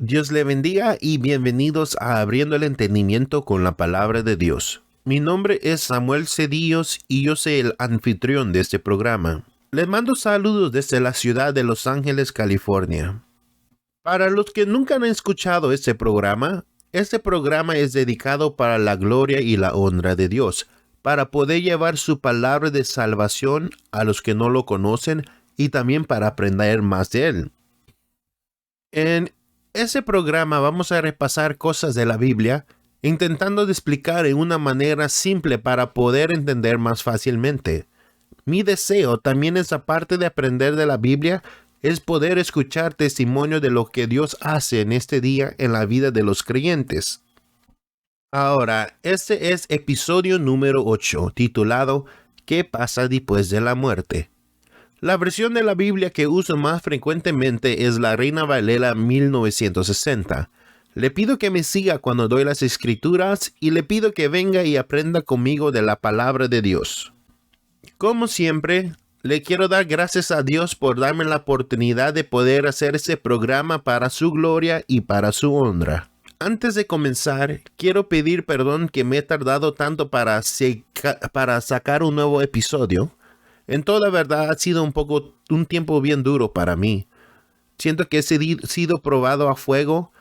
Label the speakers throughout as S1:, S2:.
S1: Dios le bendiga y bienvenidos a Abriendo el Entendimiento con la Palabra de Dios. Mi nombre es Samuel Cedillos y yo soy el anfitrión de este programa. Les mando saludos desde la ciudad de Los Ángeles, California. Para los que nunca han escuchado este programa es dedicado para la gloria y la honra de Dios, para poder llevar su palabra de salvación a los que no lo conocen y también para aprender más de él. En ese programa vamos a repasar cosas de la Biblia, intentando de explicar en una manera simple para poder entender más fácilmente. Mi deseo también es, aparte de aprender de la Biblia, es poder escuchar testimonio de lo que Dios hace en este día en la vida de los creyentes. Ahora, este es episodio número 8, titulado ¿Qué pasa después de la muerte? La versión de la Biblia que uso más frecuentemente es la Reina Valera 1960. Le pido que me siga cuando doy las escrituras y le pido que venga y aprenda conmigo de la palabra de Dios. Como siempre, le quiero dar gracias a Dios por darme la oportunidad de poder hacer este programa para su gloria y para su honra. Antes de comenzar, quiero pedir perdón que me he tardado tanto para sacar un nuevo episodio. En toda verdad ha sido un tiempo bien duro para mí. Siento que he sido probado a fuego.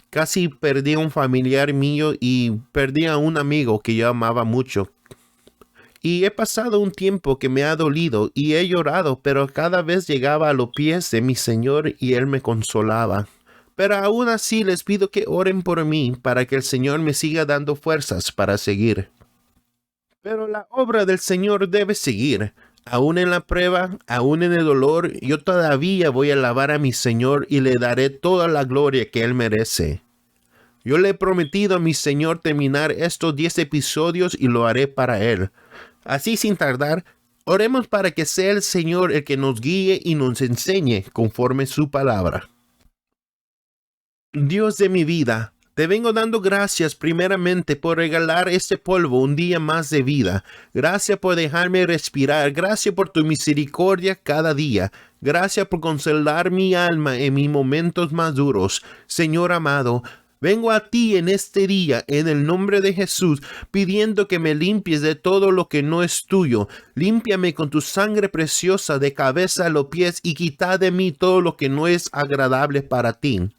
S1: Casi perdí a un familiar mío y perdí a un amigo que yo amaba mucho. Y he pasado un tiempo que me ha dolido y he llorado, pero cada vez llegaba a los pies de mi Señor y Él me consolaba. Pero aún así les pido que oren por mí para que el Señor me siga dando fuerzas para seguir. Pero la obra del Señor debe seguir. Aún en la prueba, aún en el dolor, yo todavía voy a alabar a mi Señor y le daré toda la gloria que Él merece. Yo le he prometido a mi Señor terminar estos 10 episodios y lo haré para Él. Así sin tardar, oremos para que sea el Señor el que nos guíe y nos enseñe conforme su palabra. Dios de mi vida, te vengo dando gracias primeramente por regalar este polvo un día más de vida. Gracias por dejarme respirar. Gracias por tu misericordia cada día. Gracias por consolar mi alma en mis momentos más duros. Señor amado, vengo a ti en este día, en el nombre de Jesús, pidiendo que me limpies de todo lo que no es tuyo. Límpiame con tu sangre preciosa de cabeza a los pies y quita de mí todo lo que no es agradable para ti.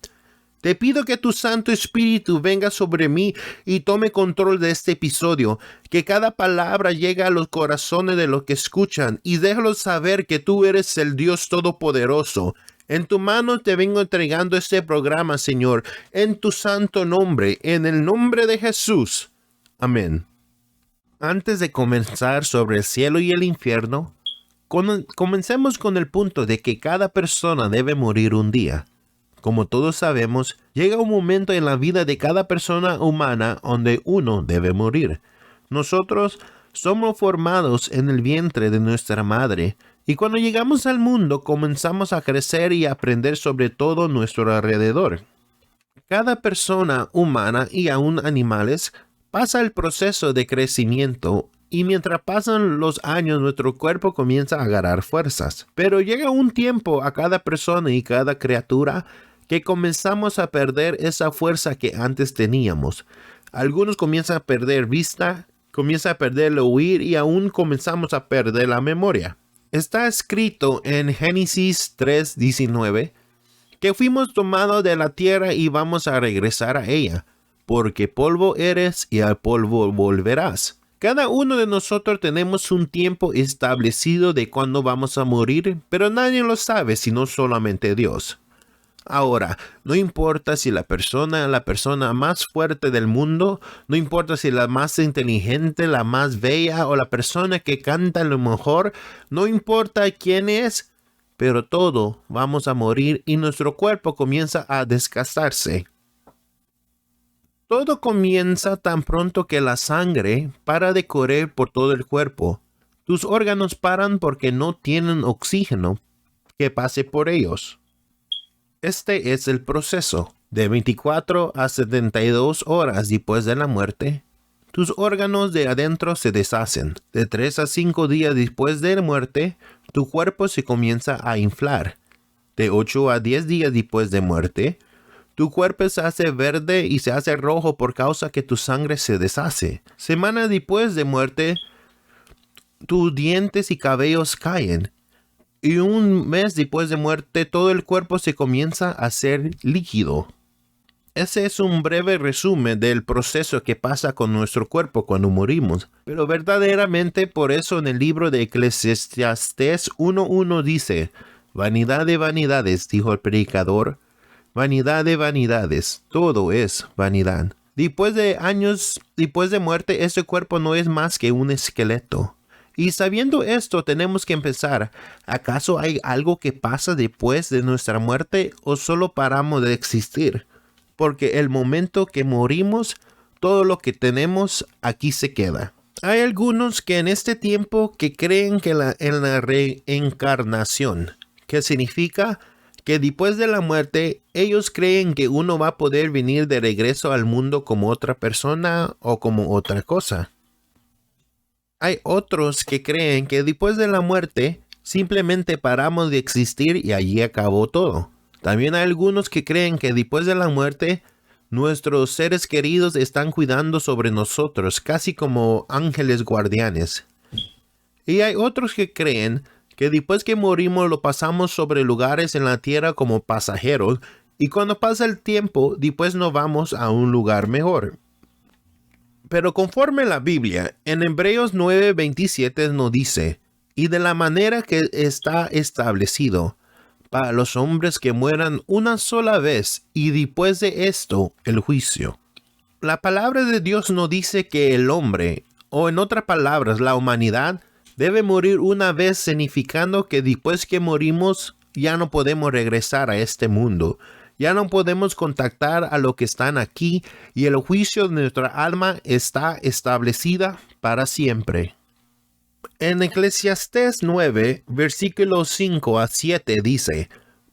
S1: Te pido que tu Santo Espíritu venga sobre mí y tome control de este episodio, que cada palabra llegue a los corazones de los que escuchan y déjalos saber que tú eres el Dios Todopoderoso. En tu mano te vengo entregando este programa, Señor, en tu santo nombre, en el nombre de Jesús. Amén. Antes de comenzar sobre el cielo y el infierno, comencemos con el punto de que cada persona debe morir un día. Como todos sabemos, llega un momento en la vida de cada persona humana donde uno debe morir. Nosotros somos formados en el vientre de nuestra madre, y cuando llegamos al mundo comenzamos a crecer y a aprender sobre todo nuestro alrededor. Cada persona humana y aún animales pasa el proceso de crecimiento y mientras pasan los años nuestro cuerpo comienza a agarrar fuerzas. Pero llega un tiempo a cada persona y cada criatura que comenzamos a perder esa fuerza que antes teníamos. Algunos comienzan a perder vista, comienzan a perder el oír y aún comenzamos a perder la memoria. Está escrito en Génesis 3:19 que fuimos tomados de la tierra y vamos a regresar a ella, porque polvo eres y al polvo volverás. Cada uno de nosotros tenemos un tiempo establecido de cuándo vamos a morir, pero nadie lo sabe sino solamente Dios. Ahora, no importa si la persona más fuerte del mundo, no importa si la más inteligente, la más bella o la persona que canta lo mejor, no importa quién es, pero todos vamos a morir y nuestro cuerpo comienza a desgastarse. Todo comienza tan pronto que la sangre para de correr por todo el cuerpo. Tus órganos paran porque no tienen oxígeno que pase por ellos. Este es el proceso. De 24 a 72 horas después de la muerte, tus órganos de adentro se deshacen. De 3 a 5 días después de la muerte, tu cuerpo se comienza a inflar. De 8 a 10 días después de muerte, tu cuerpo se hace verde y se hace rojo por causa que tu sangre se deshace. Semanas después de muerte, tus dientes y cabellos caen. Y un mes después de muerte, todo el cuerpo se comienza a hacer líquido. Ese es un breve resumen del proceso que pasa con nuestro cuerpo cuando morimos. Pero verdaderamente por eso en el libro de Eclesiastés 1:1 dice: vanidad de vanidades, dijo el predicador. Vanidad de vanidades, todo es vanidad. Después de años, después de muerte, ese cuerpo no es más que un esqueleto. Y sabiendo esto, tenemos que empezar. ¿Acaso hay algo que pasa después de nuestra muerte o solo paramos de existir? Porque el momento que morimos, todo lo que tenemos aquí se queda. Hay algunos que en este tiempo que creen que en la reencarnación, que significa que después de la muerte, ellos creen que uno va a poder venir de regreso al mundo como otra persona o como otra cosa. Hay otros que creen que después de la muerte, simplemente paramos de existir y allí acabó todo. También hay algunos que creen que después de la muerte, nuestros seres queridos están cuidando sobre nosotros, casi como ángeles guardianes. Y hay otros que creen que después que morimos lo pasamos sobre lugares en la tierra como pasajeros, y cuando pasa el tiempo, después nos vamos a un lugar mejor. Pero conforme la Biblia, en Hebreos 9:27 nos dice: y de la manera que está establecido, para los hombres que mueran una sola vez, y después de esto, el juicio. La palabra de Dios nos dice que el hombre, o en otras palabras, la humanidad, debe morir una vez, significando que después que morimos ya no podemos regresar a este mundo. Ya no podemos contactar a los que están aquí y el juicio de nuestra alma está establecida para siempre. En Eclesiastés 9, versículos 5 a 7 dice: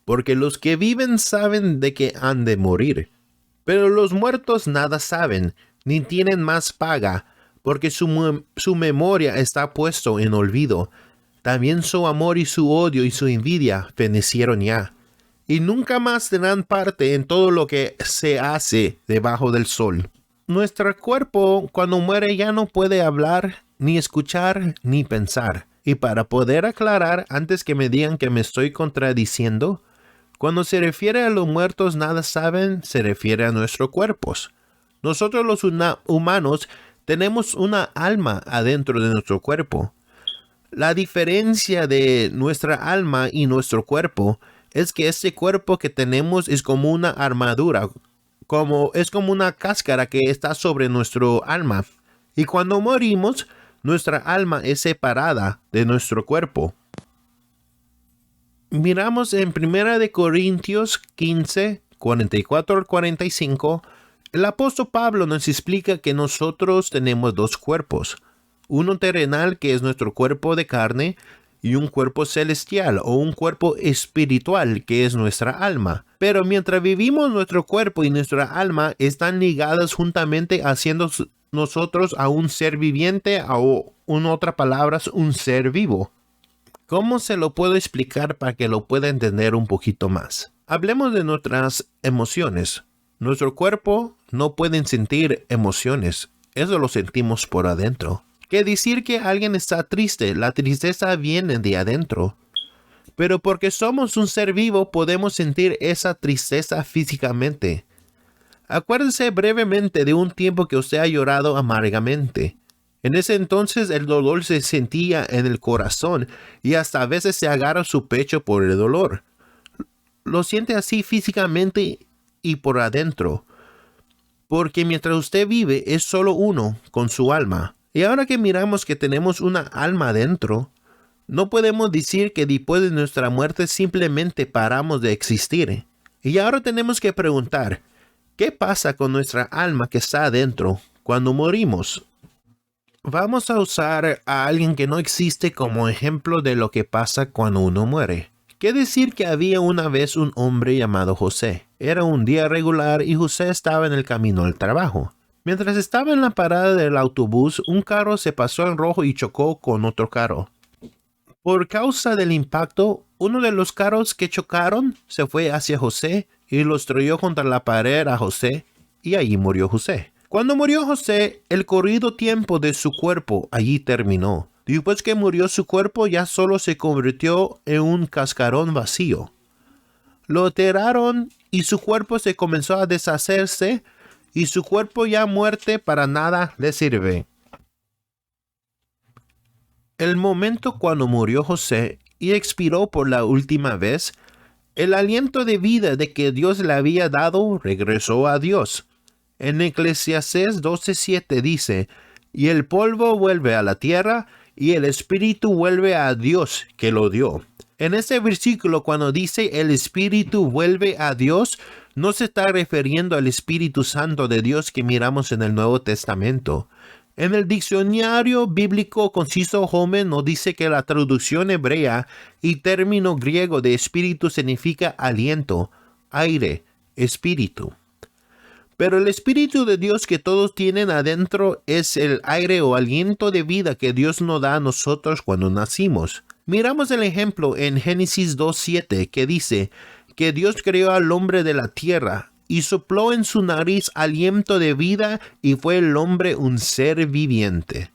S1: porque los que viven saben de que han de morir, pero los muertos nada saben, ni tienen más paga, porque su memoria está puesto en olvido. También su amor y su odio y su envidia fenecieron ya, y nunca más tendrán parte en todo lo que se hace debajo del sol. Nuestro cuerpo cuando muere ya no puede hablar, ni escuchar, ni pensar. Y para poder aclarar, antes que me digan que me estoy contradiciendo, cuando se refiere a los muertos nada saben, se refiere a nuestros cuerpos. Nosotros los humanos tenemos una alma adentro de nuestro cuerpo. La diferencia de nuestra alma y nuestro cuerpo es que este cuerpo que tenemos es como una armadura, es como una cáscara que está sobre nuestro alma. Y cuando morimos, nuestra alma es separada de nuestro cuerpo. Miramos en 1 Corintios 15, 44 al 45, el apóstol Pablo nos explica que nosotros tenemos dos cuerpos, uno terrenal que es nuestro cuerpo de carne y un cuerpo celestial o un cuerpo espiritual que es nuestra alma. Pero mientras vivimos, nuestro cuerpo y nuestra alma están ligadas juntamente, haciendo nosotros a un ser viviente o en otras palabras un ser vivo. ¿Cómo se lo puedo explicar para que lo pueda entender un poquito más? Hablemos de nuestras emociones. Nuestro cuerpo no puede sentir emociones. Eso lo sentimos por adentro. ¿Qué decir que alguien está triste? La tristeza viene de adentro. Pero porque somos un ser vivo, podemos sentir esa tristeza físicamente. Acuérdese brevemente de un tiempo que usted ha llorado amargamente. En ese entonces el dolor se sentía en el corazón y hasta a veces se agarra su pecho por el dolor. Lo siente así físicamente y por adentro, porque mientras usted vive es solo uno con su alma. Y ahora que miramos que tenemos una alma adentro, no podemos decir que después de nuestra muerte simplemente paramos de existir. Y ahora tenemos que preguntar, ¿qué pasa con nuestra alma que está adentro cuando morimos? Vamos a usar a alguien que no existe como ejemplo de lo que pasa cuando uno muere. ¿Qué decir que había una vez un hombre llamado José? Era un día regular y José estaba en el camino al trabajo. Mientras estaba en la parada del autobús, un carro se pasó en rojo y chocó con otro carro. Por causa del impacto, uno de los carros que chocaron se fue hacia José y lo estrelló contra la pared a José, y allí murió José. Cuando murió José, el corrido tiempo de su cuerpo allí terminó. Después que murió su cuerpo, ya solo se convirtió en un cascarón vacío. Lo enterraron y su cuerpo se comenzó a deshacerse, y su cuerpo ya muerto para nada le sirve. El momento cuando murió José y expiró por la última vez, el aliento de vida de que Dios le había dado regresó a Dios. En Eclesiastés 12:7 dice, y el polvo vuelve a la tierra, y el espíritu vuelve a Dios que lo dio. En este versículo, cuando dice el espíritu vuelve a Dios, no se está refiriendo al Espíritu Santo de Dios que miramos en el Nuevo Testamento. En el diccionario bíblico conciso Holman nos dice que la traducción hebrea y término griego de espíritu significa aliento, aire, espíritu. Pero el Espíritu de Dios que todos tienen adentro es el aire o aliento de vida que Dios nos da a nosotros cuando nacimos. Miramos el ejemplo en Génesis 2:7 que dice que Dios creó al hombre de la tierra y sopló en su nariz aliento de vida y fue el hombre un ser viviente.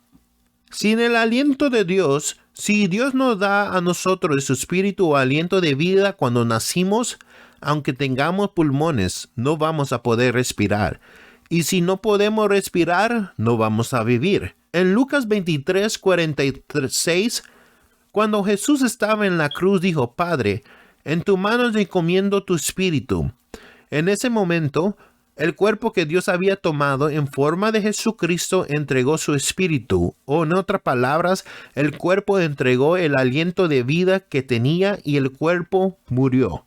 S1: Sin el aliento de Dios, si Dios nos da a nosotros su espíritu o aliento de vida cuando nacimos, aunque tengamos pulmones, no vamos a poder respirar. Y si no podemos respirar, no vamos a vivir. En Lucas 23:46, cuando Jesús estaba en la cruz, dijo, Padre, en tu mano encomiendo tu espíritu. En ese momento, el cuerpo que Dios había tomado en forma de Jesucristo entregó su espíritu, o en otras palabras, el cuerpo entregó el aliento de vida que tenía y el cuerpo murió.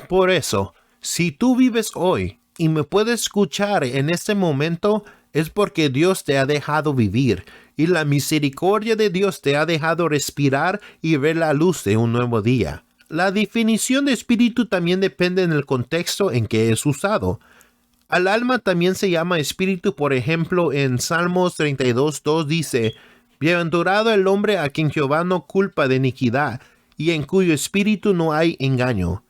S1: Por eso, si tú vives hoy y me puedes escuchar en este momento, es porque Dios te ha dejado vivir y la misericordia de Dios te ha dejado respirar y ver la luz de un nuevo día. La definición de espíritu también depende del contexto en que es usado. Al alma también se llama espíritu, por ejemplo, en Salmos 32:2 dice, Bienaventurado el hombre a quien Jehová no culpa de iniquidad, y en cuyo espíritu no hay engaño.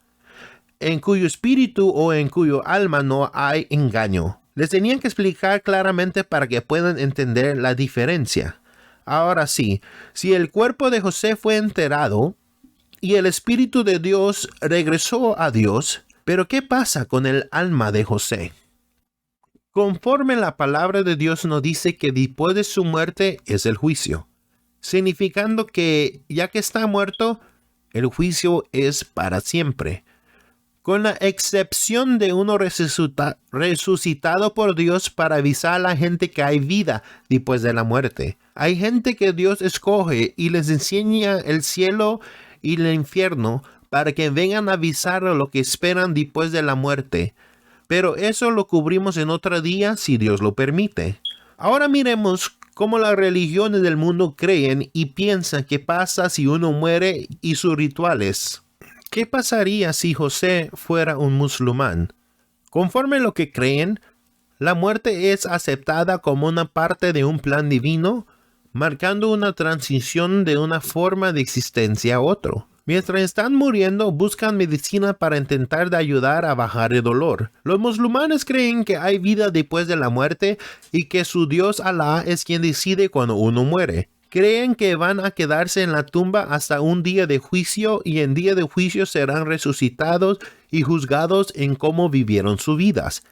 S1: En cuyo espíritu o en cuyo alma no hay engaño. Les tenían que explicar claramente para que puedan entender la diferencia. Ahora sí, si el cuerpo de José fue enterrado y el espíritu de Dios regresó a Dios, pero ¿qué pasa con el alma de José? Conforme la palabra de Dios nos dice que después de su muerte es el juicio, significando que ya que está muerto, el juicio es para siempre. Con la excepción de uno resucitado por Dios para avisar a la gente que hay vida después de la muerte. Hay gente que Dios escoge y les enseña el cielo y el infierno para que vengan a avisar lo que esperan después de la muerte. Pero eso lo cubrimos en otro día si Dios lo permite. Ahora miremos cómo las religiones del mundo creen y piensan que pasa si uno muere y sus rituales. ¿Qué pasaría si José fuera un musulmán? Conforme lo que creen, la muerte es aceptada como una parte de un plan divino, marcando una transición de una forma de existencia a otro. Mientras están muriendo, buscan medicina para intentar de ayudar a bajar el dolor. Los musulmanes creen que hay vida después de la muerte y que su Dios Alá es quien decide cuando uno muere. Creen que van a quedarse en la tumba hasta un día de juicio y en día de juicio serán resucitados y juzgados en cómo vivieron sus vidas.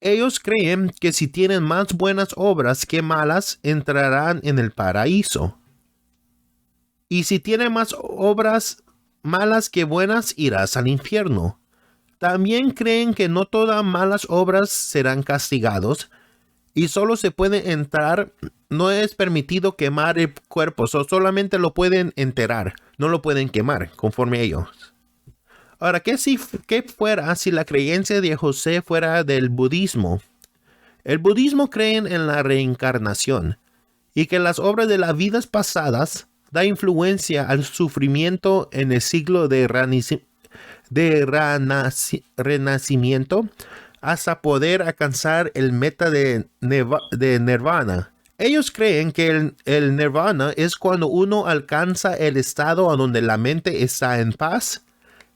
S1: Ellos creen que si tienen más buenas obras que malas, entrarán en el paraíso. Y si tienen más obras malas que buenas, irás al infierno. También creen que no todas malas obras serán castigados y solo se puede entrar. No es permitido quemar el cuerpo, solamente lo pueden enterrar, no lo pueden quemar, conforme a ellos. Ahora, ¿qué fuera si la creencia de José fuera del budismo? El budismo cree en la reencarnación y que las obras de las vidas pasadas da influencia al sufrimiento en el ciclo de renacimiento hasta poder alcanzar el meta de nirvana. Ellos creen que el nirvana es cuando uno alcanza el estado a donde la mente está en paz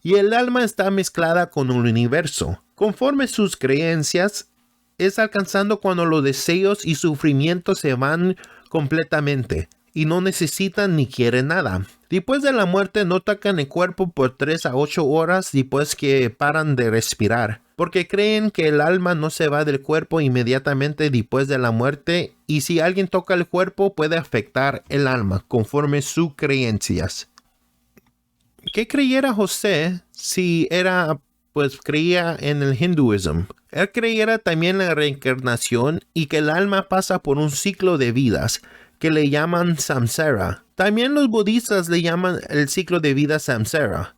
S1: y el alma está mezclada con el universo. Conforme sus creencias, es alcanzando cuando los deseos y sufrimientos se van completamente y no necesitan ni quieren nada. Después de la muerte no tocan el cuerpo por 3 a 8 horas después que paran de respirar, porque creen que el alma no se va del cuerpo inmediatamente después de la muerte y si alguien toca el cuerpo puede afectar el alma conforme sus creencias. ¿Qué creyera José si creía en el hinduismo? Él creyera también en la reencarnación y que el alma pasa por un ciclo de vidas que le llaman samsara. También los budistas le llaman el ciclo de vida samsara.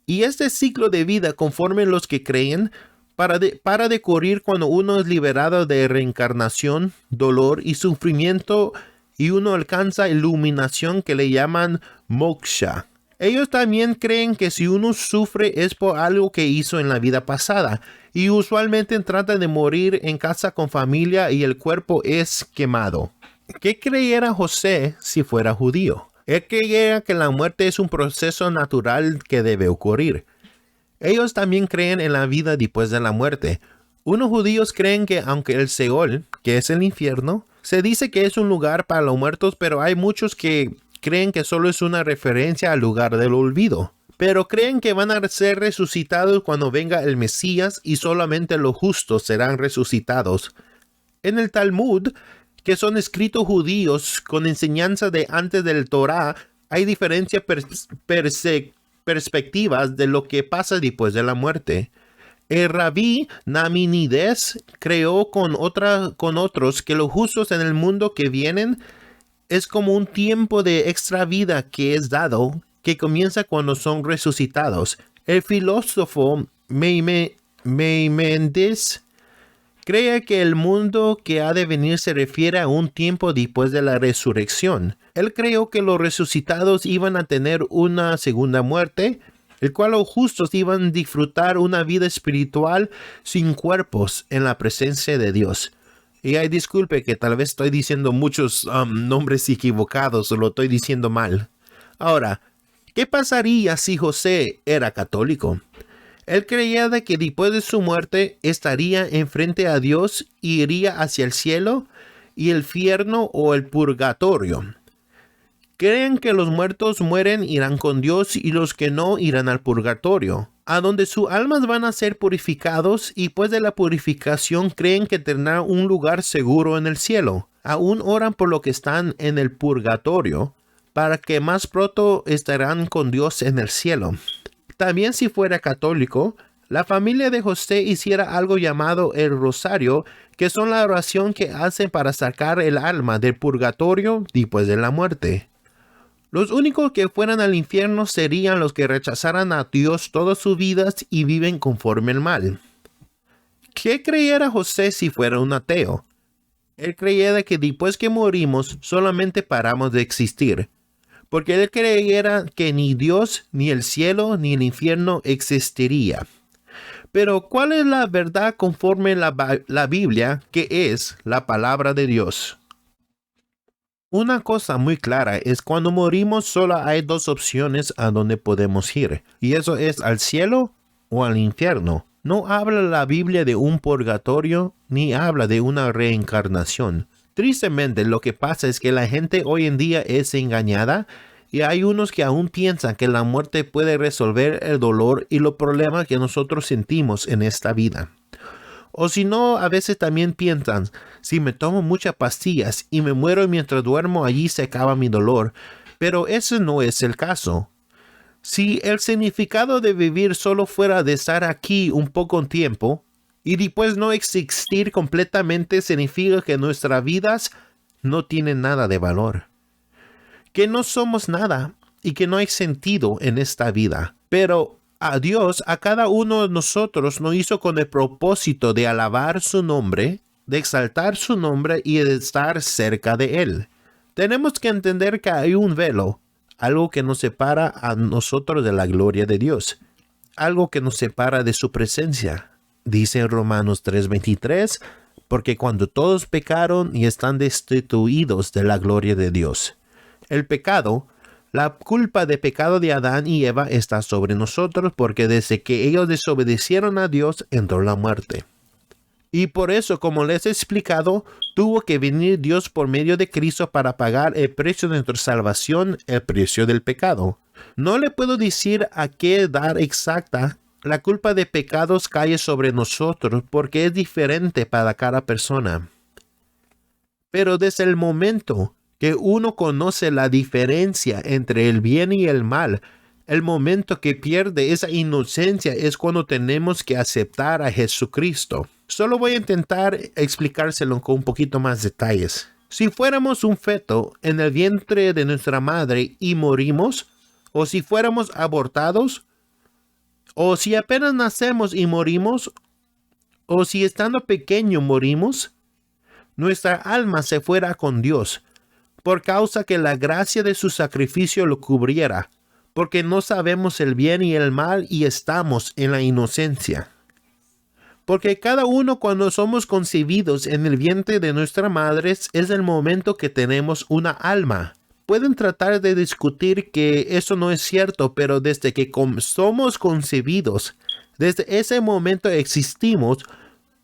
S1: Y este ciclo de vida, conforme los que creen, para de ocurrir cuando uno es liberado de reencarnación, dolor y sufrimiento y uno alcanza iluminación que le llaman moksha. Ellos también creen que si uno sufre es por algo que hizo en la vida pasada y usualmente trata de morir en casa con familia y el cuerpo es quemado. ¿Qué creyera José si fuera judío? Él creyera que la muerte es un proceso natural que debe ocurrir. Ellos también creen en la vida después de la muerte. Unos judíos creen que aunque el Seol, que es el infierno, se dice que es un lugar para los muertos, pero hay muchos que creen que solo es una referencia al lugar del olvido. Pero creen que van a ser resucitados cuando venga el Mesías y solamente los justos serán resucitados. En el Talmud, que son escritos judíos con enseñanza de antes del Torah, hay diferentes perspectivas de lo que pasa después de la muerte. El rabí Naminides creó con otros que los justos en el mundo que vienen es como un tiempo de extra vida que es dado, que comienza cuando son resucitados. El filósofo Maimonides cree que el mundo que ha de venir se refiere a un tiempo después de la resurrección. Él creyó que los resucitados iban a tener una segunda muerte, el cual los justos iban a disfrutar una vida espiritual sin cuerpos en la presencia de Dios. Y ay, disculpe que tal vez estoy diciendo muchos nombres equivocados o lo estoy diciendo mal. Ahora, ¿qué pasaría si José era católico? Él creía de que después de su muerte estaría enfrente a Dios y iría hacia el cielo y el infierno o el purgatorio. Creen que los muertos mueren irán con Dios y los que no irán al purgatorio, a donde sus almas van a ser purificados y después de la purificación creen que tendrán un lugar seguro en el cielo. Aún oran por lo que están en el purgatorio, para que más pronto estarán con Dios en el cielo. También si fuera católico, la familia de José hiciera algo llamado el rosario, que son la oración que hacen para sacar el alma del purgatorio después de la muerte. Los únicos que fueran al infierno serían los que rechazaran a Dios todas sus vidas y viven conforme al mal. ¿Qué creyera José si fuera un ateo? Él creyera que después que morimos solamente paramos de existir, porque él creyera que ni Dios, ni el cielo, ni el infierno existiría. Pero ¿cuál es la verdad conforme la Biblia, que es la palabra de Dios? Una cosa muy clara es cuando morimos solo hay dos opciones a donde podemos ir, y eso es al cielo o al infierno. No habla la Biblia de un purgatorio ni habla de una reencarnación. Tristemente, lo que pasa es que la gente hoy en día es engañada y hay unos que aún piensan que la muerte puede resolver el dolor y los problemas que nosotros sentimos en esta vida. O si no, a veces también piensan, si me tomo muchas pastillas y me muero mientras duermo, allí se acaba mi dolor. Pero ese no es el caso. Si el significado de vivir solo fuera de estar aquí un poco tiempo y después no existir completamente, significa que nuestras vidas no tienen nada de valor. Que no somos nada y que no hay sentido en esta vida. Pero a Dios, a cada uno de nosotros nos hizo con el propósito de alabar su nombre, de exaltar su nombre y de estar cerca de Él. Tenemos que entender que hay un velo, algo que nos separa a nosotros de la gloria de Dios, algo que nos separa de su presencia. Dice en Romanos 3:23, porque cuando todos pecaron y están destituidos de la gloria de Dios. El pecado, la culpa de pecado de Adán y Eva está sobre nosotros porque desde que ellos desobedecieron a Dios entró la muerte. Y por eso, como les he explicado, tuvo que venir Dios por medio de Cristo para pagar el precio de nuestra salvación, el precio del pecado. No le puedo decir a qué edad exacta la culpa de pecados cae sobre nosotros porque es diferente para cada persona. Pero desde el momento que uno conoce la diferencia entre el bien y el mal, el momento que pierde esa inocencia es cuando tenemos que aceptar a Jesucristo. Solo voy a intentar explicárselo con un poquito más detalles. Si fuéramos un feto en el vientre de nuestra madre y morimos, o si fuéramos abortados, o si apenas nacemos y morimos, o si estando pequeño morimos, nuestra alma se fuera con Dios, por causa que la gracia de su sacrificio lo cubriera, porque no sabemos el bien y el mal y estamos en la inocencia. Porque cada uno cuando somos concebidos en el vientre de nuestra madre es el momento que tenemos una alma. Pueden tratar de discutir que eso no es cierto, pero desde que somos concebidos, desde ese momento existimos,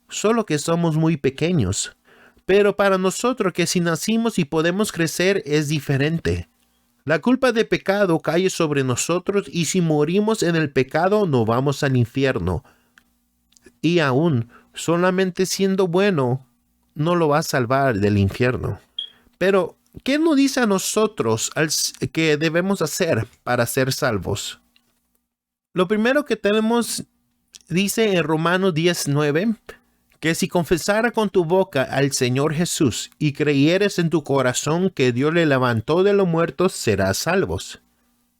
S1: solo que somos muy pequeños. Pero para nosotros que si nacimos y podemos crecer es diferente. La culpa de pecado cae sobre nosotros y si morimos en el pecado no vamos al infierno. Y aún, solamente siendo bueno, no lo va a salvar del infierno. Pero, ¿qué nos dice a nosotros que debemos hacer para ser salvos? Lo primero que tenemos, dice en Romanos 10:9, que si confesara con tu boca al Señor Jesús y creyeres en tu corazón que Dios le levantó de los muertos, serás salvos.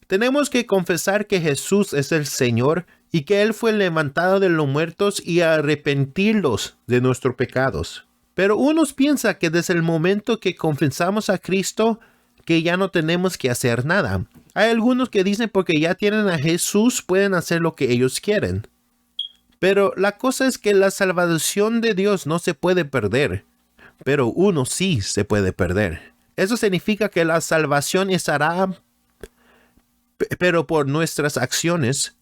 S1: Tenemos que confesar que Jesús es el Señor y que Él fue levantado de los muertos y arrepentirlos de nuestros pecados. Pero unos piensan que desde el momento que confesamos a Cristo, que ya no tenemos que hacer nada. Hay algunos que dicen porque ya tienen a Jesús pueden hacer lo que ellos quieren. Pero la cosa es que la salvación de Dios no se puede perder, pero uno sí se puede perder. Eso significa que la salvación estará, pero por nuestras acciones.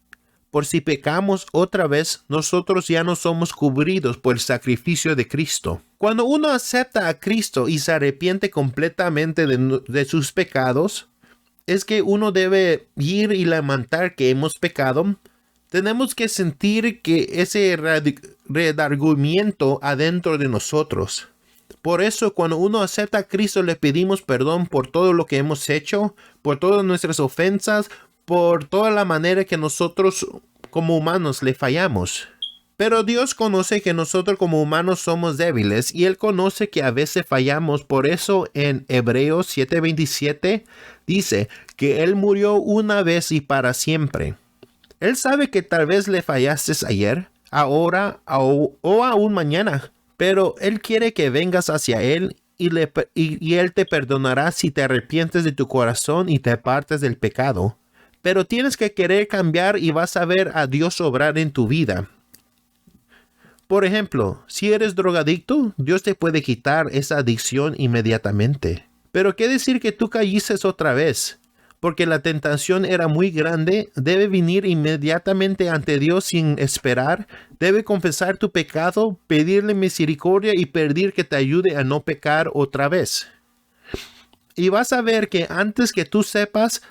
S1: Por si pecamos otra vez, nosotros ya no somos cubridos por el sacrificio de Cristo. Cuando uno acepta a Cristo y se arrepiente completamente de sus pecados, es que uno debe ir y lamentar que hemos pecado. Tenemos que sentir que ese redargüimiento adentro de nosotros. Por eso, cuando uno acepta a Cristo, le pedimos perdón por todo lo que hemos hecho, por todas nuestras ofensas, por toda la manera que nosotros como humanos le fallamos. Pero Dios conoce que nosotros como humanos somos débiles y Él conoce que a veces fallamos. Por eso en Hebreos 7:27 dice que Él murió una vez y para siempre. Él sabe que tal vez le fallaste ayer, ahora o aún mañana, pero Él quiere que vengas hacia Él y Él te perdonará si te arrepientes de tu corazón y te apartes del pecado. Pero tienes que querer cambiar y vas a ver a Dios obrar en tu vida. Por ejemplo, si eres drogadicto, Dios te puede quitar esa adicción inmediatamente. Pero ¿qué decir que tú caíste otra vez? Porque la tentación era muy grande, debe venir inmediatamente ante Dios sin esperar, debe confesar tu pecado, pedirle misericordia y pedir que te ayude a no pecar otra vez. Y vas a ver que antes que tú sepas,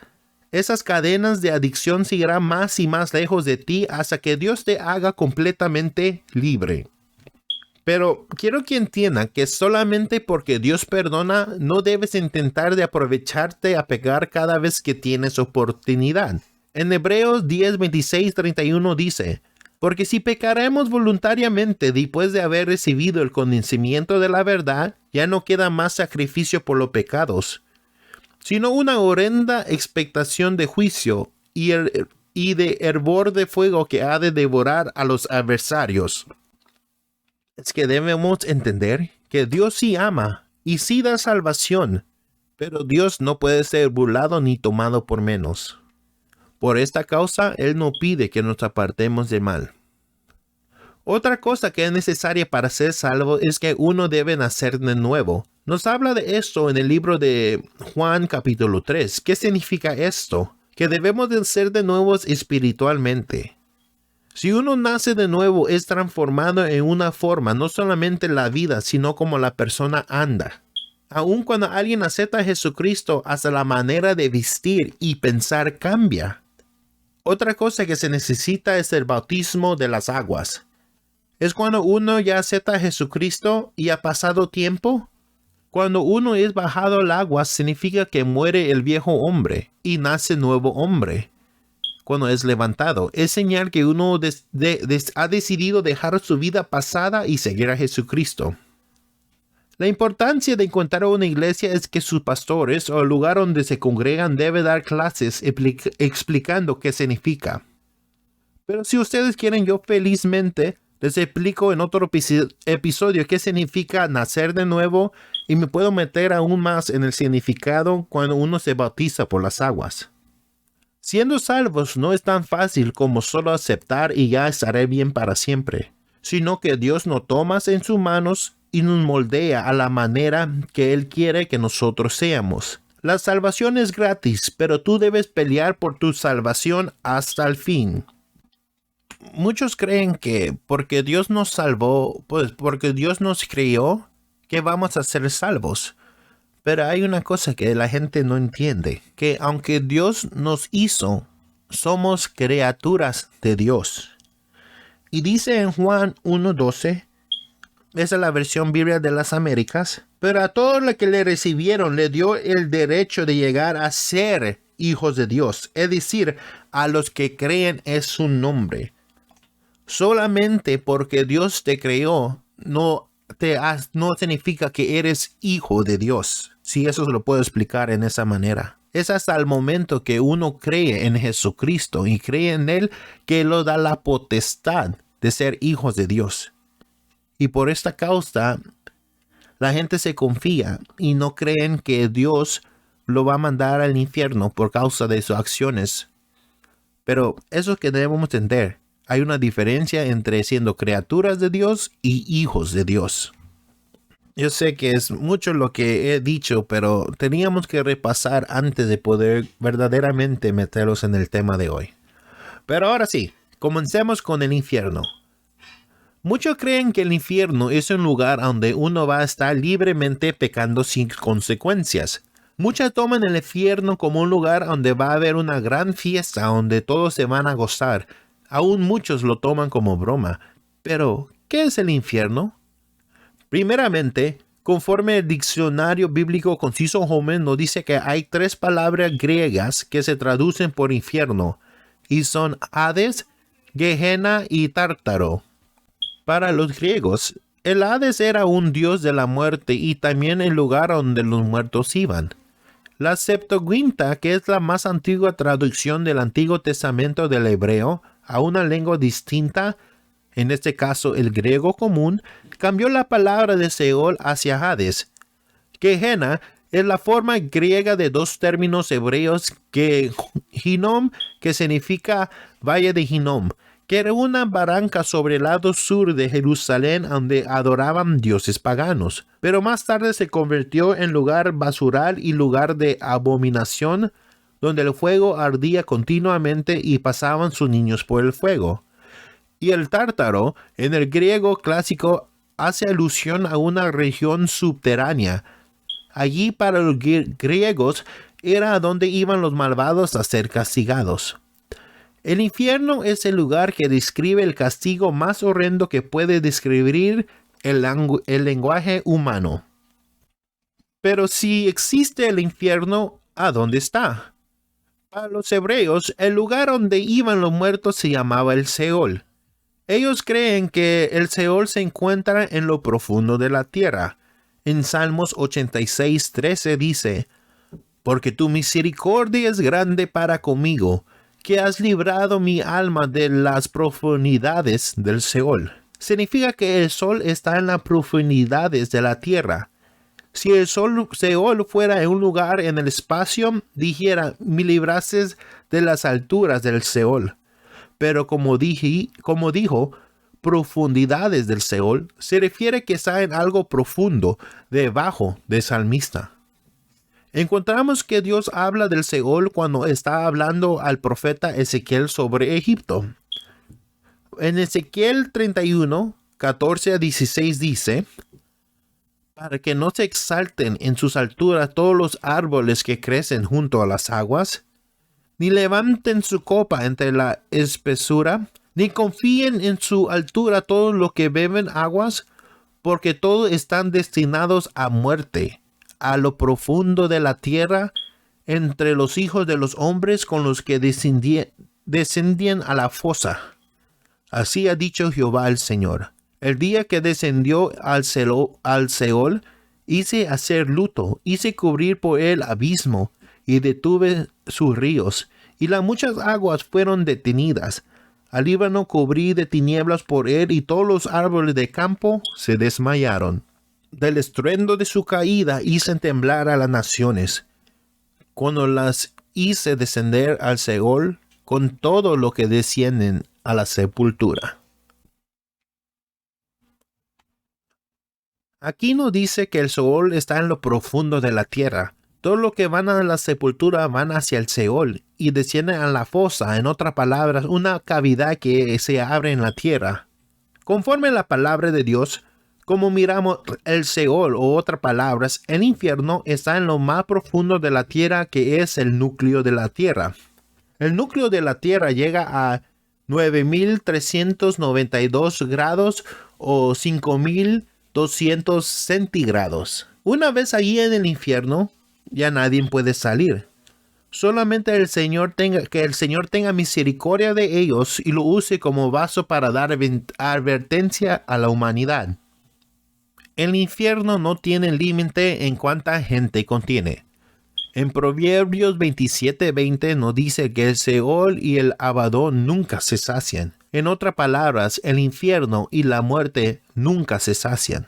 S1: esas cadenas de adicción seguirán más y más lejos de ti hasta que Dios te haga completamente libre. Pero quiero que entiendan que solamente porque Dios perdona, no debes intentar de aprovecharte a pecar cada vez que tienes oportunidad. En Hebreos 10:26-31 dice, porque si pecaremos voluntariamente después de haber recibido el conocimiento de la verdad, ya no queda más sacrificio por los pecados, sino una horrenda expectación de juicio y de hervor de fuego que ha de devorar a los adversarios. Es que debemos entender que Dios sí ama y sí da salvación, pero Dios no puede ser burlado ni tomado por menos. Por esta causa, Él no pide que nos apartemos del mal. Otra cosa que es necesaria para ser salvo es que uno debe nacer de nuevo. Nos habla de esto en el libro de Juan capítulo 3. ¿Qué significa esto? Que debemos de ser de nuevos espiritualmente. Si uno nace de nuevo, es transformado en una forma, no solamente la vida, sino como la persona anda. Aun cuando alguien acepta a Jesucristo, hasta la manera de vestir y pensar cambia. Otra cosa que se necesita es el bautismo de las aguas. Es cuando uno ya acepta a Jesucristo y ha pasado tiempo. Cuando uno es bajado al agua, significa que muere el viejo hombre y nace nuevo hombre. Cuando es levantado, es señal que uno ha decidido dejar su vida pasada y seguir a Jesucristo. La importancia de encontrar una iglesia es que sus pastores o el lugar donde se congregan debe dar clases explicando qué significa. Pero si ustedes quieren, yo felizmente les explico en otro episodio qué significa nacer de nuevo y me puedo meter aún más en el significado cuando uno se bautiza por las aguas. Siendo salvos no es tan fácil como solo aceptar y ya estaré bien para siempre, sino que Dios nos toma en sus manos y nos moldea a la manera que Él quiere que nosotros seamos. La salvación es gratis, pero tú debes pelear por tu salvación hasta el fin. Muchos creen que porque Dios nos salvó, pues porque Dios nos creó, que vamos a ser salvos. Pero hay una cosa que la gente no entiende, que aunque Dios nos hizo, somos criaturas de Dios. Y dice en Juan 1:12, esa es la versión Biblia de las Américas, pero a todos los que le recibieron le dio el derecho de llegar a ser hijos de Dios, es decir, a los que creen en su nombre. Solamente porque Dios te creó, no significa que eres hijo de Dios. Si eso se lo puedo explicar en esa manera. Es hasta el momento que uno cree en Jesucristo y cree en Él que Él nos da la potestad de ser hijos de Dios. Y por esta causa, la gente se confía y no creen que Dios lo va a mandar al infierno por causa de sus acciones. Pero eso es que debemos entender. Hay una diferencia entre siendo criaturas de Dios y hijos de Dios. Yo sé que es mucho lo que he dicho, pero teníamos que repasar antes de poder verdaderamente meterlos en el tema de hoy. Pero ahora sí, comencemos con el infierno. Muchos creen que el infierno es un lugar donde uno va a estar libremente pecando sin consecuencias. Muchos toman el infierno como un lugar donde va a haber una gran fiesta donde todos se van a gozar. Aún muchos lo toman como broma. Pero, ¿qué es el infierno? Primeramente, conforme el diccionario bíblico Conciso Holman nos dice que hay 3 palabras griegas que se traducen por infierno, y son Hades, Gehenna y Tártaro. Para los griegos, el Hades era un dios de la muerte y también el lugar donde los muertos iban. La Septuaginta, que es la más antigua traducción del Antiguo Testamento del hebreo a una lengua distinta, en este caso el griego común, cambió la palabra de Seol hacia Hades. Gehenna es la forma griega de 2 términos hebreos, que Hinnom, que significa Valle de Hinnom, que era una barranca sobre el lado sur de Jerusalén donde adoraban dioses paganos, pero más tarde se convirtió en lugar basural y lugar de abominación, donde el fuego ardía continuamente y pasaban sus niños por el fuego. Y el Tártaro, en el griego clásico, hace alusión a una región subterránea. Allí para los griegos era donde iban los malvados a ser castigados. El infierno es el lugar que describe el castigo más horrendo que puede describir el lenguaje humano. Pero si existe el infierno, ¿a dónde está? Para los hebreos, el lugar donde iban los muertos se llamaba el Seol. Ellos creen que el Seol se encuentra en lo profundo de la tierra. En Salmos 86:13 dice, «Porque tu misericordia es grande para conmigo, que has librado mi alma de las profundidades del Seol». Significa que el sol está en las profundidades de la tierra. Si el Seol fuera en un lugar en el espacio, dijera, «Me libraste de las alturas del Seol». Pero como dijo, profundidades del Seol se refiere que está en algo profundo, debajo del salmista. Encontramos que Dios habla del Seol cuando está hablando al profeta Ezequiel sobre Egipto. En Ezequiel 31, 14 a 16 dice: para que no se exalten en sus alturas todos los árboles que crecen junto a las aguas, ni levanten su copa entre la espesura, ni confíen en su altura todos los que beben aguas, porque todos están destinados a muerte, a lo profundo de la tierra, entre los hijos de los hombres con los que descendían a la fosa. Así ha dicho Jehová el Señor. El día que descendió al Seol, hice hacer luto, hice cubrir por él abismo, y detuve sus ríos, y las muchas aguas fueron detenidas. Al Líbano cubrí de tinieblas por él, y todos los árboles de campo se desmayaron. Del estruendo de su caída hice temblar a las naciones, cuando las hice descender al Seol, con todo lo que descienden a la sepultura. Aquí no dice que el Seol está en lo profundo de la tierra. Todo lo que van a la sepultura van hacia el Seol y descienden a la fosa, en otras palabras, una cavidad que se abre en la tierra. Conforme a la palabra de Dios, como miramos el Seol o otras palabras, el infierno está en lo más profundo de la tierra, que es el núcleo de la tierra. El núcleo de la tierra llega a 9,392 grados o 5,200 centígrados. Una vez allí en el infierno, ya nadie puede salir. Solamente que el Señor tenga misericordia de ellos y lo use como vaso para dar advertencia a la humanidad. El infierno no tiene límite en cuánta gente contiene. En Proverbios 27:20 nos dice que el Seol y el Abadón nunca se sacian. En otras palabras, el infierno y la muerte nunca se sacian.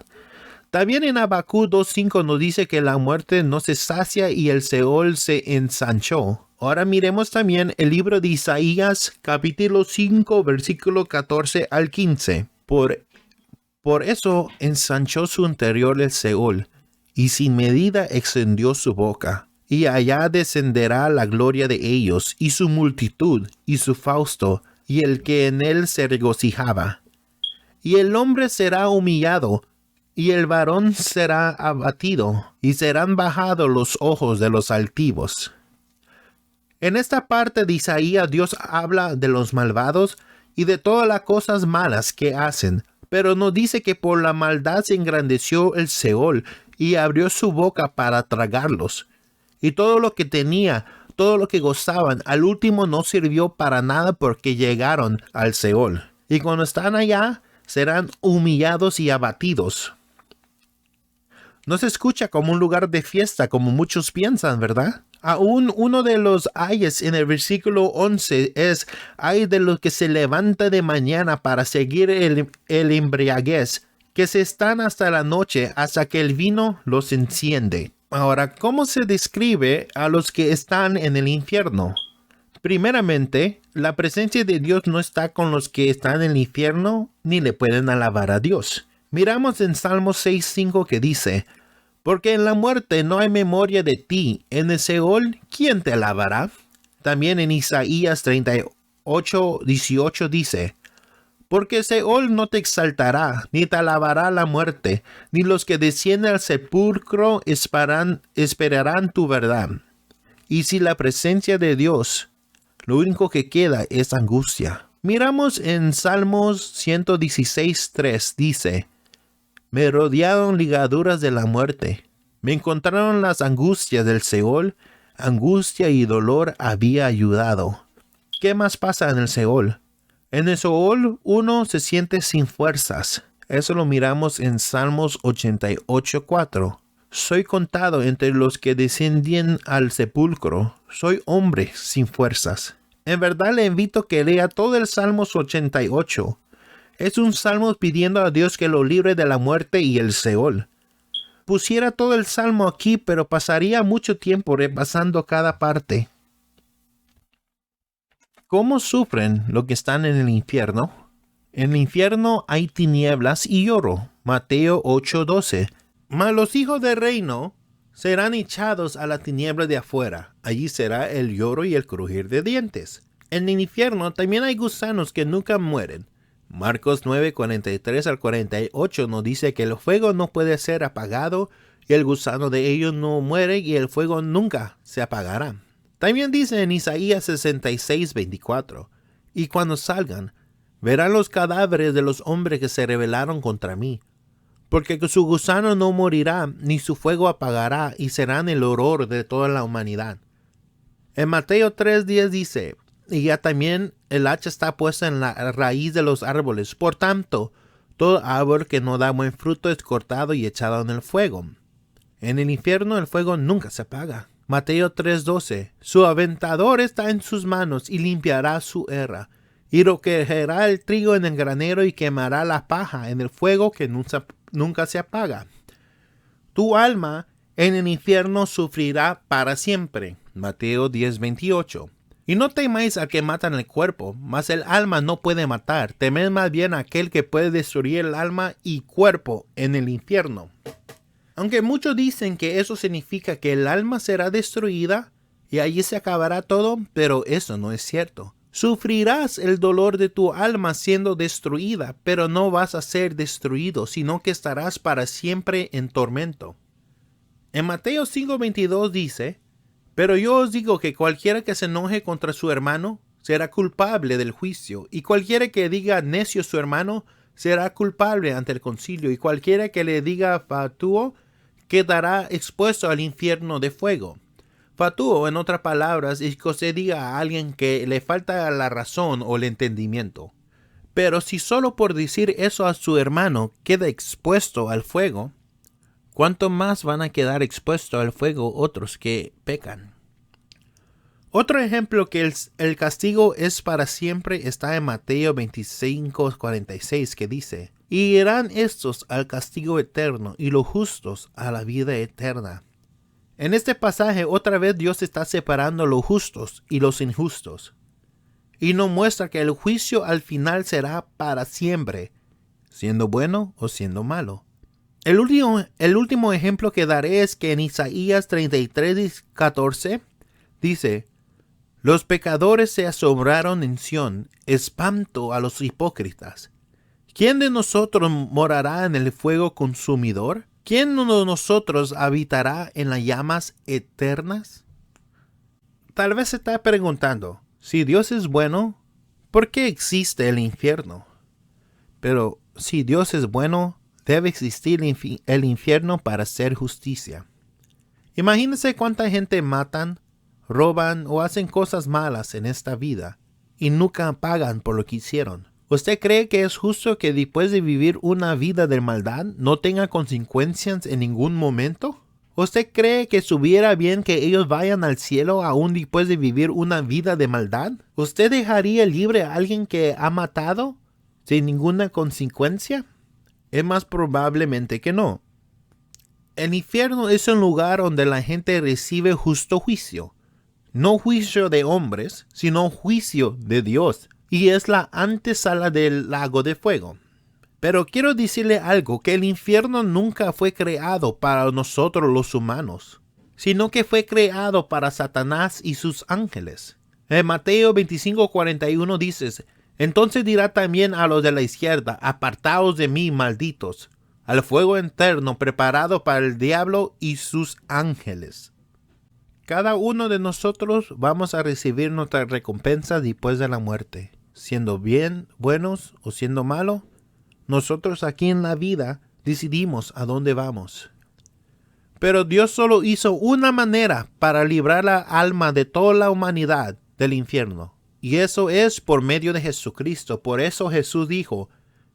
S1: También en Habacuc 2:5 nos dice que la muerte no se sacia y el Seol se ensanchó. Ahora miremos también el libro de Isaías, capítulo 5, versículo 14 al 15. Por eso ensanchó su interior el Seol, y sin medida extendió su boca. Y allá descenderá la gloria de ellos, y su multitud, y su fausto, y el que en él se regocijaba. Y el hombre será humillado, y el varón será abatido, y serán bajados los ojos de los altivos. En esta parte de Isaías, Dios habla de los malvados y de todas las cosas malas que hacen, pero nos dice que por la maldad se engrandeció el Seol y abrió su boca para tragarlos. Y todo lo que tenía, todo lo que gozaban, al último no sirvió para nada porque llegaron al Seol. Y cuando están allá, serán humillados y abatidos. No se escucha como un lugar de fiesta como muchos piensan, ¿verdad? Aún uno de los ayes en el versículo 11 es: ay de los que se levanta de mañana para seguir el embriaguez, que se están hasta la noche, hasta que el vino los enciende. Ahora, ¿cómo se describe a los que están en el infierno? Primeramente, la presencia de Dios no está con los que están en el infierno, ni le pueden alabar a Dios. Miramos en Salmo 6:5 que dice: porque en la muerte no hay memoria de ti, en el Seol, ¿quién te alabará? También en Isaías 38:18 dice: porque Seol no te exaltará, ni te alabará la muerte, ni los que descienden al sepulcro esperarán tu verdad. Y si la presencia de Dios, lo único que queda es angustia. Miramos en Salmos 116:3, dice: me rodearon ligaduras de la muerte, me encontraron las angustias del Seol, angustia y dolor había ayudado. ¿Qué más pasa en el Seol? En el Seol uno se siente sin fuerzas. Eso lo miramos en Salmos 88:4. Soy contado entre los que descienden al sepulcro. Soy hombre sin fuerzas. En verdad le invito a que lea todo el Salmos 88. Es un salmo pidiendo a Dios que lo libre de la muerte y el Seol. Pusiera todo el salmo aquí, pero pasaría mucho tiempo repasando cada parte. ¿Cómo sufren los que están en el infierno? En el infierno hay tinieblas y lloro. Mateo 8:12. Mas los hijos del reino serán echados a la tiniebla de afuera. Allí será el lloro y el crujir de dientes. En el infierno también hay gusanos que nunca mueren. Marcos 9:43 al 48 nos dice que el fuego no puede ser apagado y el gusano de ellos no muere y el fuego nunca se apagará. También dice en Isaías 66:24, y cuando salgan, verán los cadáveres de los hombres que se rebelaron contra mí, porque su gusano no morirá, ni su fuego apagará, y serán el horror de toda la humanidad. En Mateo 3:10 dice, y ya también el hacha está puesta en la raíz de los árboles. Por tanto, todo árbol que no da buen fruto es cortado y echado en el fuego. En el infierno el fuego nunca se apaga. Mateo 3:12, su aventador está en sus manos y limpiará su erra, y recogerá el trigo en el granero y quemará la paja en el fuego que nunca se apaga. Tu alma en el infierno sufrirá para siempre. Mateo 10:28. Y no temáis al que mata en el cuerpo, mas el alma no puede matar. Temed más bien a aquel que puede destruir el alma y cuerpo en el infierno. Aunque muchos dicen que eso significa que el alma será destruida y allí se acabará todo, pero eso no es cierto. Sufrirás el dolor de tu alma siendo destruida, pero no vas a ser destruido, sino que estarás para siempre en tormento. En Mateo 5:22 dice, pero yo os digo que cualquiera que se enoje contra su hermano será culpable del juicio, y cualquiera que diga necio a su hermano será culpable ante el concilio, y cualquiera que le diga fatuo quedará expuesto al infierno de fuego. Fatuo, en otras palabras, es que se diga a alguien que le falta la razón o el entendimiento. Pero si solo por decir eso a su hermano queda expuesto al fuego, ¿cuánto más van a quedar expuestos al fuego otros que pecan? Otro ejemplo que el castigo es para siempre está en Mateo 25:46, que dice, y irán estos al castigo eterno y los justos a la vida eterna. En este pasaje otra vez Dios está separando los justos y los injustos, y nos muestra que el juicio al final será para siempre, siendo bueno o siendo malo. El último ejemplo que daré es que en Isaías 33:14 dice, los pecadores se asombraron en Sión, espanto a los hipócritas. ¿Quién de nosotros morará en el fuego consumidor? ¿Quién de nosotros habitará en las llamas eternas? Tal vez se está preguntando, si Dios es bueno, ¿por qué existe el infierno? Pero si Dios es bueno, debe existir el infierno para hacer justicia. Imagínense cuánta gente matan, roban o hacen cosas malas en esta vida y nunca pagan por lo que hicieron. ¿Usted cree que es justo que después de vivir una vida de maldad no tenga consecuencias en ningún momento? ¿Usted cree que estuviera bien que ellos vayan al cielo aún después de vivir una vida de maldad? ¿Usted dejaría libre a alguien que ha matado sin ninguna consecuencia? Es más probablemente que no. El infierno es un lugar donde la gente recibe justo juicio. No juicio de hombres, sino juicio de Dios. Y es la antesala del lago de fuego. Pero quiero decirle algo, que el infierno nunca fue creado para nosotros los humanos, sino que fue creado para Satanás y sus ángeles. En Mateo 25:41 dices, entonces dirá también a los de la izquierda, apartaos de mí, malditos, al fuego eterno preparado para el diablo y sus ángeles. Cada uno de nosotros vamos a recibir nuestra recompensa después de la muerte. Siendo bien, buenos o siendo malos, nosotros aquí en la vida decidimos a dónde vamos. Pero Dios solo hizo una manera para librar la alma de toda la humanidad del infierno. Y eso es por medio de Jesucristo. Por eso Jesús dijo,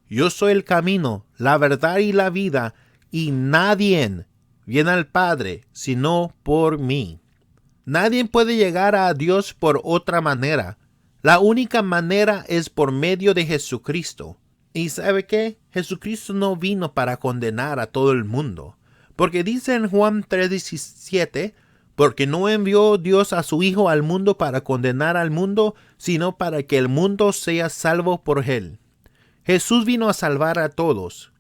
S1: yo soy el camino, la verdad y la vida, y nadie viene al Padre sino por mí. Nadie puede llegar a Dios por otra manera. La única manera es por medio de Jesucristo. ¿Y sabe qué? Jesucristo no vino para condenar a todo el mundo. Porque dice en Juan 3:17, porque no envió Dios a su Hijo al mundo para condenar al mundo, sino para que el mundo sea salvo por él. Jesús vino a salvar a todos.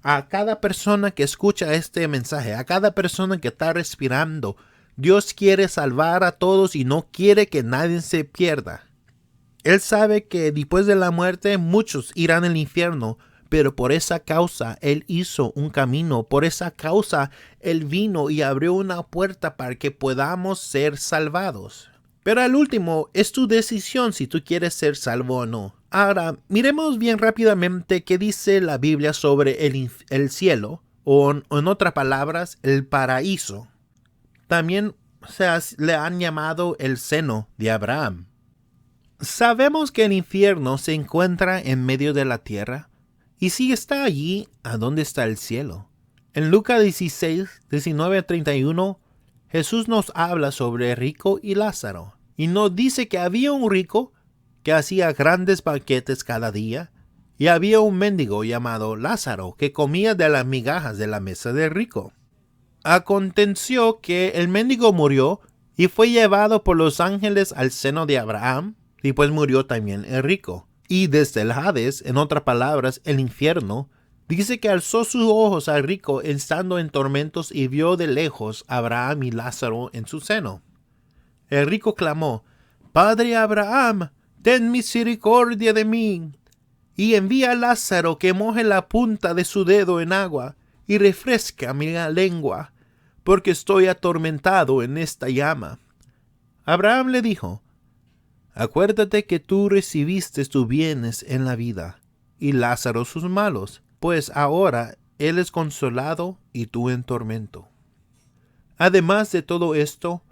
S1: A cada persona que escucha este mensaje, a cada persona que está respirando, Dios quiere salvar a todos y no quiere que nadie se pierda. Él sabe que después de la muerte muchos irán al infierno, pero por esa causa Él hizo un camino. Por esa causa Él vino y abrió una puerta para que podamos ser salvados. Pero al último, es tu decisión si tú quieres ser salvo o no. Ahora, miremos bien rápidamente qué dice la Biblia sobre el cielo, o en otras palabras, el paraíso. También le han llamado el seno de Abraham. Sabemos que el infierno se encuentra en medio de la tierra, y si está allí, ¿a dónde está el cielo? En Lucas 16, 19 a 31, Jesús nos habla sobre el rico y Lázaro, y nos dice que había un rico que hacía grandes banquetes cada día, y había un mendigo llamado Lázaro que comía de las migajas de la mesa del rico. Aconteció que el mendigo murió y fue llevado por los ángeles al seno de Abraham, y pues murió también el rico. Y desde el Hades, en otras palabras, el infierno, dice que alzó sus ojos al rico estando en tormentos y vio de lejos a Abraham y Lázaro en su seno. El rico clamó: Padre Abraham, ten misericordia de mí, y envía a Lázaro que moje la punta de su dedo en agua y refresca mi lengua, porque estoy atormentado en esta llama. Abraham le dijo: Acuérdate que tú recibiste tus bienes en la vida, y Lázaro sus malos, pues ahora él es consolado y tú en tormento. Además de todo esto,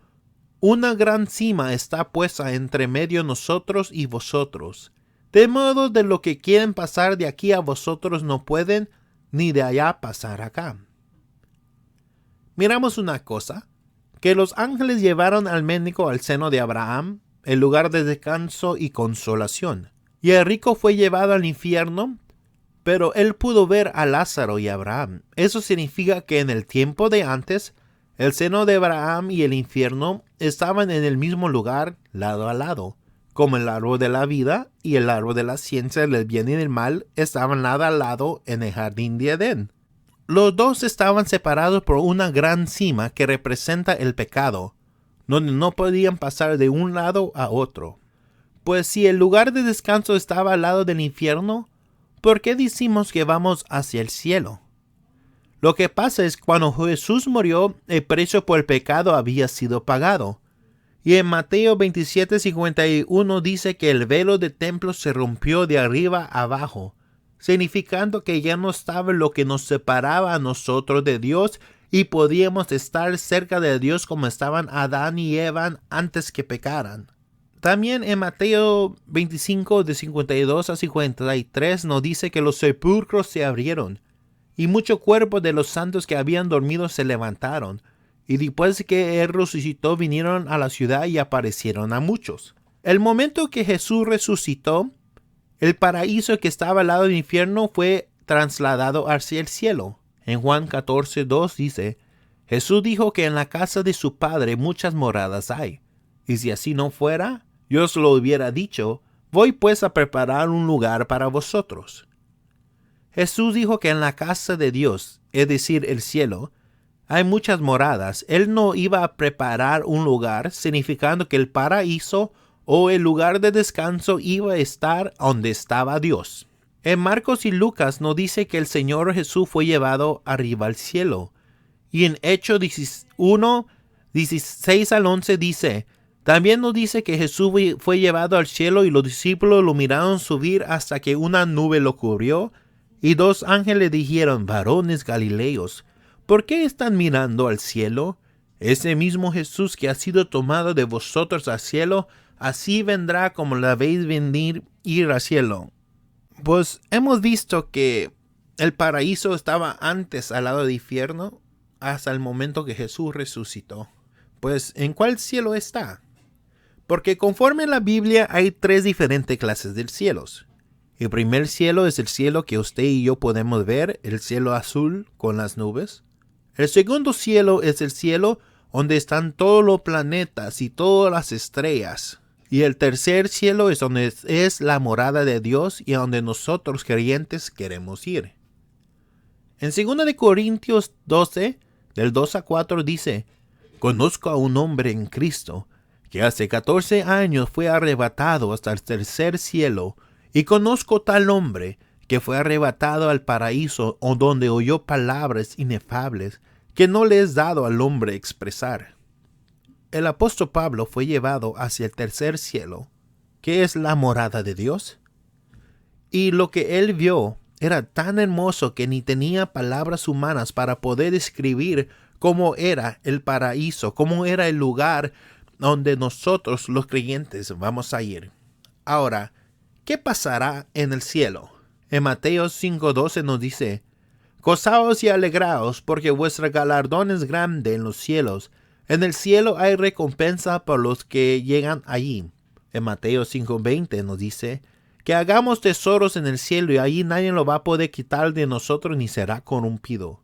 S1: una gran cima está puesta entre medio nosotros y vosotros, de modo de lo que quieren pasar de aquí a vosotros no pueden, ni de allá pasar acá. Miramos una cosa, que los ángeles llevaron al mendigo al seno de Abraham, el lugar de descanso y consolación, y el rico fue llevado al infierno, pero él pudo ver a Lázaro y a Abraham. Eso significa que en el tiempo de antes, el seno de Abraham y el infierno estaban en el mismo lugar, lado a lado, como el árbol de la vida y el árbol de la ciencia del bien y del mal estaban lado a lado en el jardín de Edén. Los dos estaban separados por una gran cima que representa el pecado, donde no podían pasar de un lado a otro. Pues si el lugar de descanso estaba al lado del infierno, ¿por qué decimos que vamos hacia el cielo? Lo que pasa es que cuando Jesús murió, el precio por el pecado había sido pagado. Y en Mateo 27:51 dice que el velo del templo se rompió de arriba a abajo, significando que ya no estaba lo que nos separaba a nosotros de Dios y podíamos estar cerca de Dios como estaban Adán y Eva antes que pecaran. También en Mateo 25 de 52 a 53 nos dice que los sepulcros se abrieron y muchos cuerpos de los santos que habían dormido se levantaron, y después que él resucitó vinieron a la ciudad y aparecieron a muchos. El momento que Jesús resucitó, el paraíso que estaba al lado del infierno fue trasladado hacia el cielo. En Juan 14:2 dice: Jesús dijo que en la casa de su Padre muchas moradas hay, y si así no fuera, yo os lo hubiera dicho, voy pues a preparar un lugar para vosotros. Jesús dijo que en la casa de Dios, es decir, el cielo, hay muchas moradas. Él no iba a preparar un lugar, significando que el paraíso o el lugar de descanso iba a estar donde estaba Dios. En Marcos y Lucas nos dice que el Señor Jesús fue llevado arriba al cielo. Y en Hechos 1, 16 al 11 dice: también nos dice que Jesús fue llevado al cielo y los discípulos lo miraron subir hasta que una nube lo cubrió. Y dos ángeles dijeron: varones galileos, ¿por qué están mirando al cielo? Ese mismo Jesús que ha sido tomado de vosotros al cielo, así vendrá como la veis venir ir al cielo. Pues hemos visto que el paraíso estaba antes al lado del infierno hasta el momento que Jesús resucitó. Pues, ¿en cuál cielo está? Porque conforme a la Biblia hay tres diferentes clases de cielos. El primer cielo es el cielo que usted y yo podemos ver, el cielo azul con las nubes. El segundo cielo es el cielo donde están todos los planetas y todas las estrellas. Y el tercer cielo es donde es la morada de Dios y a donde nosotros creyentes queremos ir. En 2 de Corintios 12, del 2 a 4 dice, conozco a un hombre en Cristo que hace 14 años fue arrebatado hasta el tercer cielo, y conozco tal hombre que fue arrebatado al paraíso, o donde oyó palabras inefables que no le es dado al hombre expresar. El apóstol Pablo fue llevado hacia el tercer cielo, que es la morada de Dios. Y lo que él vio era tan hermoso que ni tenía palabras humanas para poder describir cómo era el paraíso, cómo era el lugar donde nosotros los creyentes vamos a ir. Ahora, ¿qué pasará en el cielo? En Mateo 5:12 nos dice, gozaos y alegraos, porque vuestro galardón es grande en los cielos. En el cielo hay recompensa por los que llegan allí. En Mateo 5:20 nos dice, que hagamos tesoros en el cielo y allí nadie lo va a poder quitar de nosotros ni será corrompido.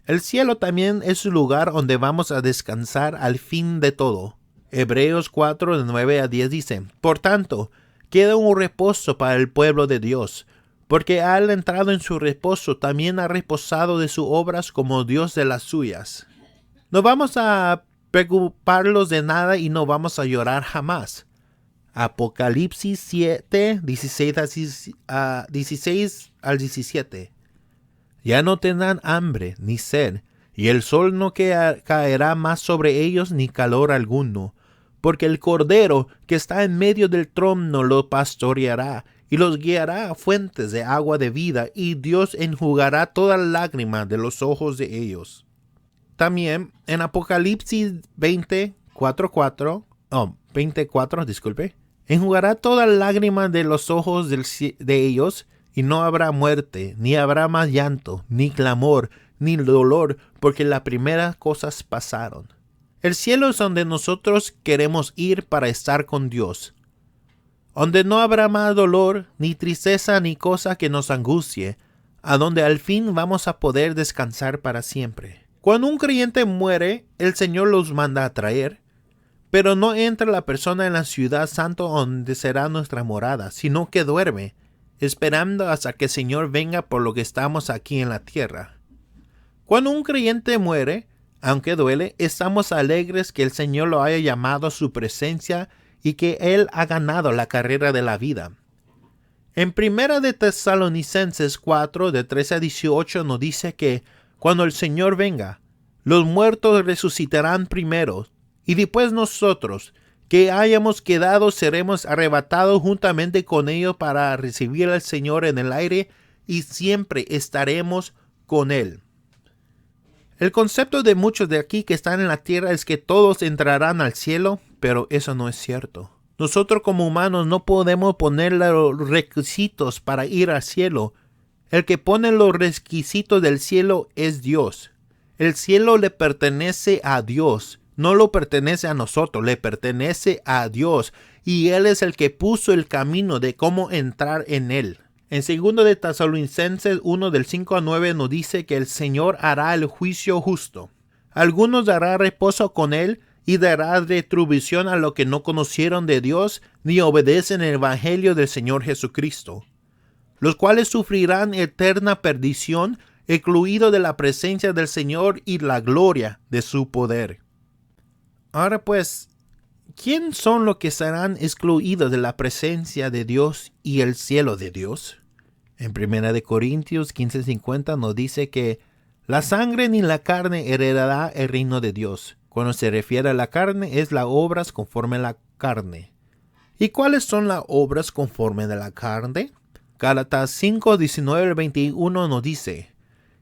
S1: El cielo también es el lugar donde vamos a descansar al fin de todo. Hebreos 4, de 9 a 10 dice, por tanto, queda un reposo para el pueblo de Dios, porque al entrado en su reposo también ha reposado de sus obras como Dios de las suyas. No vamos a preocuparnos de nada y no vamos a llorar jamás. Apocalipsis 7, 16 al 17. Ya no tendrán hambre ni sed, y el sol no caerá más sobre ellos ni calor alguno, porque el Cordero que está en medio del trono los pastoreará, y los guiará a fuentes de agua de vida, y Dios enjugará toda lágrima de los ojos de ellos. También en Apocalipsis 24, enjugará toda lágrima de los ojos de ellos, y no habrá muerte, ni habrá más llanto, ni clamor, ni dolor, porque las primeras cosas pasaron. El cielo es donde nosotros queremos ir para estar con Dios, donde no habrá más dolor, ni tristeza, ni cosa que nos angustie, a donde al fin vamos a poder descansar para siempre. Cuando un creyente muere, el Señor los manda a traer, pero no entra la persona en la ciudad santa donde será nuestra morada, sino que duerme, esperando hasta que el Señor venga por lo que estamos aquí en la tierra. Cuando un creyente muere, aunque duele, estamos alegres que el Señor lo haya llamado a su presencia y que Él ha ganado la carrera de la vida. En 1 de Tesalonicenses 4, de 13 a 18 nos dice que cuando el Señor venga, los muertos resucitarán primero, y después nosotros, que hayamos quedado, seremos arrebatados juntamente con ellos para recibir al Señor en el aire, y siempre estaremos con Él. El concepto de muchos de aquí que están en la tierra es que todos entrarán al cielo, pero eso no es cierto. Nosotros como humanos no podemos poner los requisitos para ir al cielo. El que pone los requisitos del cielo es Dios. El cielo le pertenece a Dios. No lo pertenece a nosotros, le pertenece a Dios, y Él es el que puso el camino de cómo entrar en Él. En 2 de Tesalonicenses 1, del 5 a 9 nos dice que el Señor hará el juicio justo. Algunos dará reposo con Él y dará retribución a los que no conocieron de Dios ni obedecen el Evangelio del Señor Jesucristo, los cuales sufrirán eterna perdición, excluidos de la presencia del Señor y la gloria de su poder. Ahora pues, ¿quién son los que serán excluidos de la presencia de Dios y el cielo de Dios? En 1 de Corintios 15:50 nos dice que la sangre ni la carne heredará el reino de Dios. Cuando se refiere a la carne, es las obras conforme a la carne. ¿Y cuáles son las obras conforme a la carne? Gálatas 5:19-21 nos dice,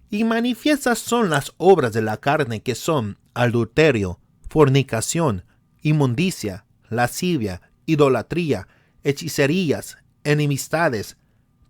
S1: y manifiestas son las obras de la carne, que son adulterio, fornicación, inmundicia, lascivia, idolatría, hechicerías, enemistades,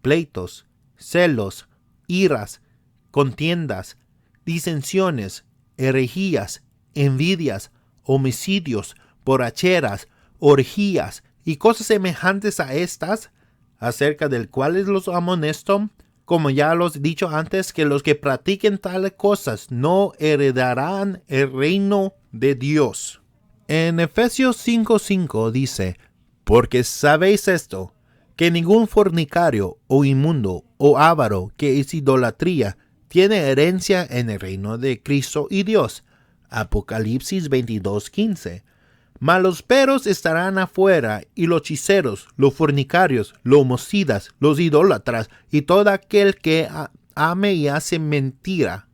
S1: pleitos, celos, iras, contiendas, disensiones, herejías, envidias, homicidios, borracheras, orgías y cosas semejantes a estas, acerca del cuales los amonesto, como ya los he dicho antes, que los que practiquen tales cosas no heredarán el reino de Dios. En Efesios 5:5 dice, Porque sabéis esto, que ningún fornicario o inmundo o avaro que es idolatría tiene herencia en el reino de Cristo y Dios. Apocalipsis 22:15. Mas los perros estarán afuera, y los hechiceros, los fornicarios, los homicidas, los idólatras, y todo aquel que ame y hace mentira.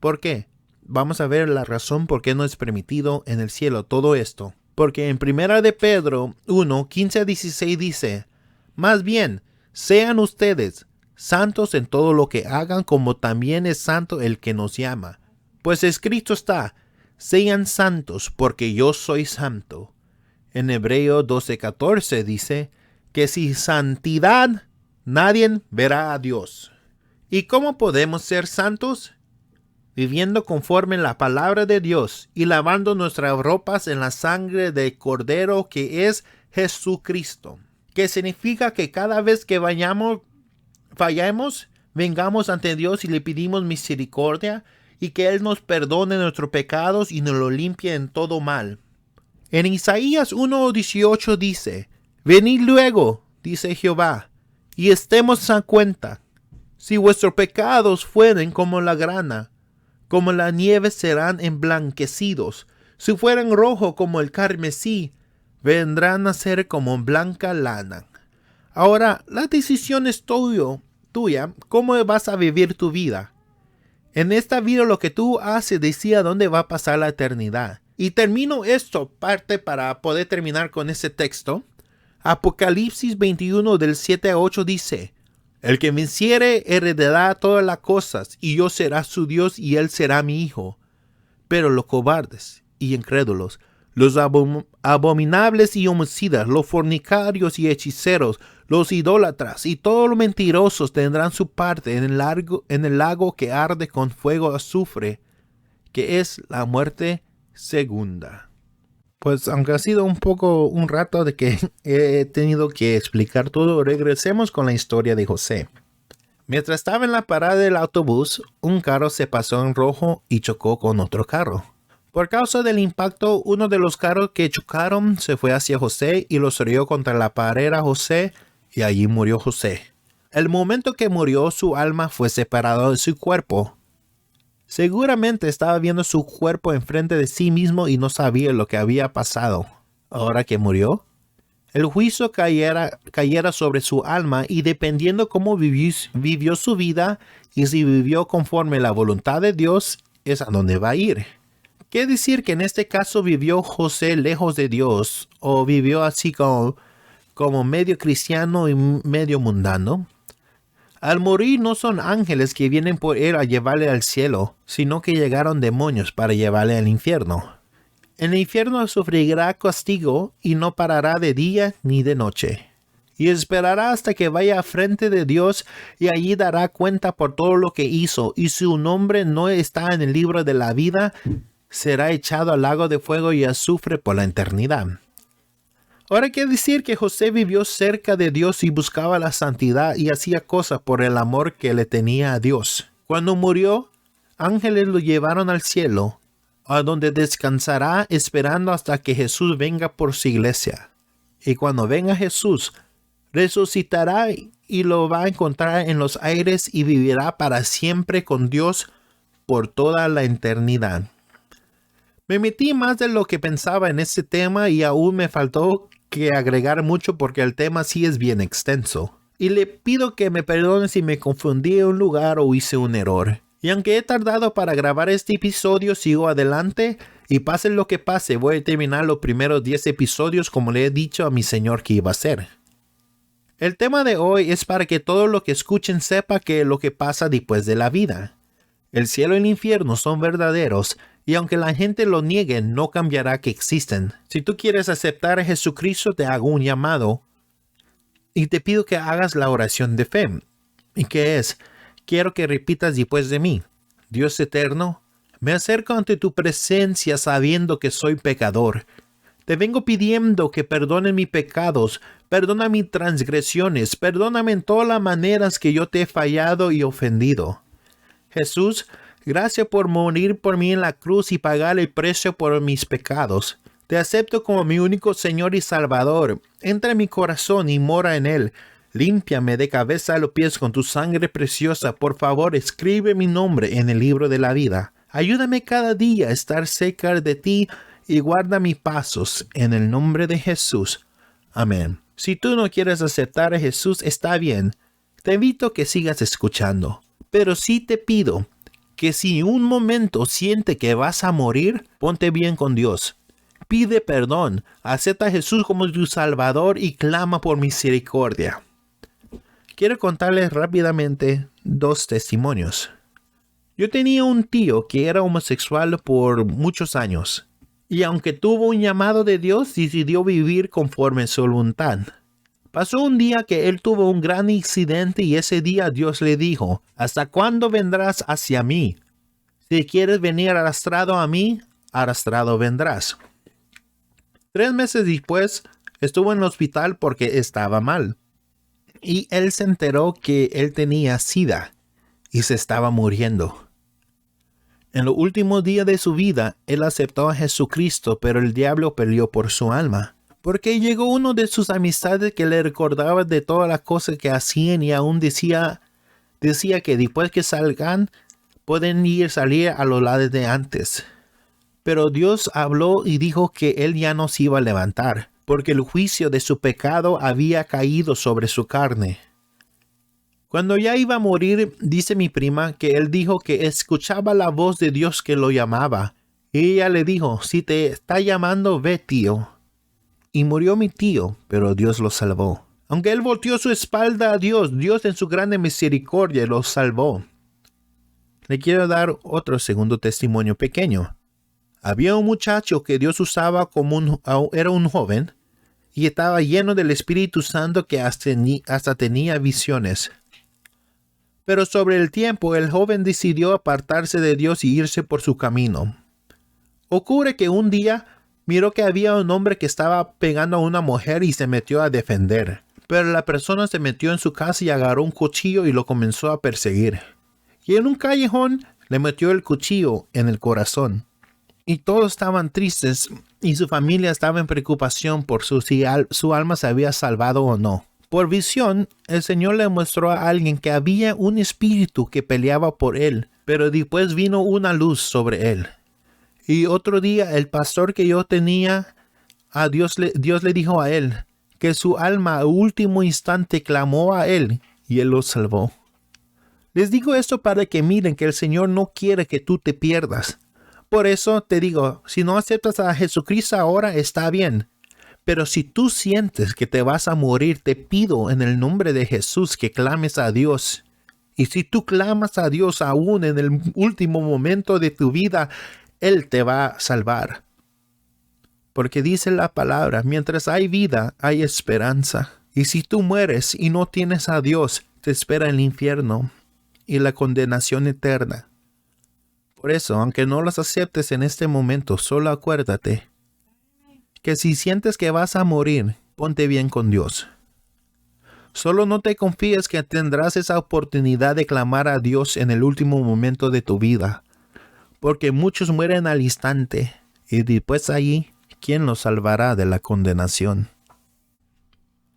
S1: ¿Por qué? Vamos a ver la razón por qué no es permitido en el cielo todo esto. Porque en 1 de Pedro 1:15-16 dice, más bien, sean ustedes santos en todo lo que hagan, como también es santo el que nos llama. Pues escrito está, sean santos porque yo soy santo. En Hebreo 12:14 dice que sin santidad nadie verá a Dios. ¿Y cómo podemos ser santos? Viviendo conforme la palabra de Dios y lavando nuestras ropas en la sangre del Cordero que es Jesucristo. Que significa que cada vez que fallamos, vengamos ante Dios y le pedimos misericordia y que Él nos perdone nuestros pecados y nos lo limpie en todo mal. En Isaías 1:18 dice, venid luego, dice Jehová, y estemos a cuenta. Si vuestros pecados fueren como la grana, como la nieve serán emblanquecidos. Si fueran rojo como el carmesí, vendrán a ser como blanca lana. Ahora, la decisión es tuya, cómo vas a vivir tu vida. En esta vida lo que tú haces decide dónde va a pasar la eternidad. Y termino esta parte para poder terminar con ese texto. Apocalipsis 21 del 7-8 dice, el que venciere heredará todas las cosas, y yo será su Dios y él será mi hijo. Pero los cobardes y incrédulos, los abominables y homicidas, los fornicarios y hechiceros, los idólatras y todos los mentirosos tendrán su parte en el lago que arde con fuego azufre, que es la muerte segunda. Pues aunque ha sido un rato de que he tenido que explicar todo, regresemos con la historia de José. Mientras estaba en la parada del autobús, un carro se pasó en rojo y chocó con otro carro. Por causa del impacto, uno de los carros que chocaron se fue hacia José y lo estrelló contra la pared a José, y allí murió José. El momento que murió, su alma fue separada de su cuerpo. Seguramente estaba viendo su cuerpo enfrente de sí mismo y no sabía lo que había pasado. Ahora que murió, el juicio cayera sobre su alma, y dependiendo cómo vivió su vida y si vivió conforme a la voluntad de Dios, es a donde va a ir. ¿Qué decir que en este caso vivió José lejos de Dios, o vivió así como medio cristiano y medio mundano? Al morir no son ángeles que vienen por él a llevarle al cielo, sino que llegaron demonios para llevarle al infierno. En el infierno sufrirá castigo y no parará de día ni de noche. Y esperará hasta que vaya a frente de Dios, y allí dará cuenta por todo lo que hizo, y si su nombre no está en el libro de la vida, será echado al lago de fuego y azufre por la eternidad. Ahora hay que decir que José vivió cerca de Dios y buscaba la santidad y hacía cosas por el amor que le tenía a Dios. Cuando murió, ángeles lo llevaron al cielo, a donde descansará esperando hasta que Jesús venga por su iglesia. Y cuando venga Jesús, resucitará y lo va a encontrar en los aires y vivirá para siempre con Dios por toda la eternidad. Me metí más de lo que pensaba en este tema y aún me faltó que agregar mucho porque el tema sí es bien extenso. Y le pido que me perdone si me confundí en un lugar o hice un error. Y aunque he tardado para grabar este episodio, sigo adelante y pase lo que pase, voy a terminar los primeros 10 episodios como le he dicho a mi Señor que iba a hacer. El tema de hoy es para que todo lo que escuchen sepa que lo que pasa después de la vida. El cielo y el infierno son verdaderos, y aunque la gente lo niegue, no cambiará que existen. Si tú quieres aceptar a Jesucristo, te hago un llamado y te pido que hagas la oración de fe. ¿Y qué es? Quiero que repitas después de mí. Dios eterno, me acerco ante tu presencia sabiendo que soy pecador. Te vengo pidiendo que perdones mis pecados, perdona mis transgresiones, perdóname en todas las maneras que yo te he fallado y ofendido. Jesús, gracias por morir por mí en la cruz y pagar el precio por mis pecados. Te acepto como mi único Señor y Salvador. Entra en mi corazón y mora en él. Límpiame de cabeza a los pies con tu sangre preciosa. Por favor, escribe mi nombre en el libro de la vida. Ayúdame cada día a estar cerca de ti y guarda mis pasos en el nombre de Jesús. Amén. Si tú no quieres aceptar a Jesús, está bien. Te invito a que sigas escuchando. Pero sí te pido que si un momento siente que vas a morir, ponte bien con Dios. Pide perdón, acepta a Jesús como tu Salvador y clama por misericordia. Quiero contarles rápidamente 2 testimonios. Yo tenía un tío que era homosexual por muchos años, y aunque tuvo un llamado de Dios, decidió vivir conforme a su voluntad. Pasó un día que él tuvo un gran incidente y ese día Dios le dijo: ¿hasta cuándo vendrás hacia mí? Si quieres venir arrastrado a mí, arrastrado vendrás. 3 meses después, estuvo en el hospital porque estaba mal. Y él se enteró que él tenía SIDA y se estaba muriendo. En los últimos días de su vida, él aceptó a Jesucristo, pero el diablo peleó por su alma. Porque llegó uno de sus amistades que le recordaba de todas las cosas que hacían y aún decía que después que salgan, pueden salir a los lados de antes. Pero Dios habló y dijo que él ya no se iba a levantar, porque el juicio de su pecado había caído sobre su carne. Cuando ya iba a morir, dice mi prima que él dijo que escuchaba la voz de Dios que lo llamaba. Y ella le dijo: si te está llamando, ve, tío. Y murió mi tío, pero Dios lo salvó. Aunque él volteó su espalda a Dios, Dios en su grande misericordia lo salvó. Le quiero dar otro segundo testimonio pequeño. Había un muchacho que Dios usaba era un joven y estaba lleno del Espíritu Santo que hasta tenía visiones. Pero sobre el tiempo el joven decidió apartarse de Dios y irse por su camino. Ocurre que un día miró que había un hombre que estaba pegando a una mujer y se metió a defender. Pero la persona se metió en su casa y agarró un cuchillo y lo comenzó a perseguir. Y en un callejón le metió el cuchillo en el corazón. Y todos estaban tristes y su familia estaba en preocupación por si su alma se había salvado o no. Por visión, el Señor le mostró a alguien que había un espíritu que peleaba por él, pero después vino una luz sobre él. Y otro día el pastor que yo tenía, Dios le dijo a él que su alma al último instante clamó a él y él lo salvó. Les digo esto para que miren que el Señor no quiere que tú te pierdas. Por eso te digo, si no aceptas a Jesucristo ahora, está bien. Pero si tú sientes que te vas a morir, te pido en el nombre de Jesús que clames a Dios. Y si tú clamas a Dios aún en el último momento de tu vida, Él te va a salvar. Porque dice la palabra: mientras hay vida, hay esperanza. Y si tú mueres y no tienes a Dios, te espera el infierno y la condenación eterna. Por eso, aunque no los aceptes en este momento, solo acuérdate que si sientes que vas a morir, ponte bien con Dios. Solo no te confíes que tendrás esa oportunidad de clamar a Dios en el último momento de tu vida, porque muchos mueren al instante y después allí, ¿quién los salvará de la condenación?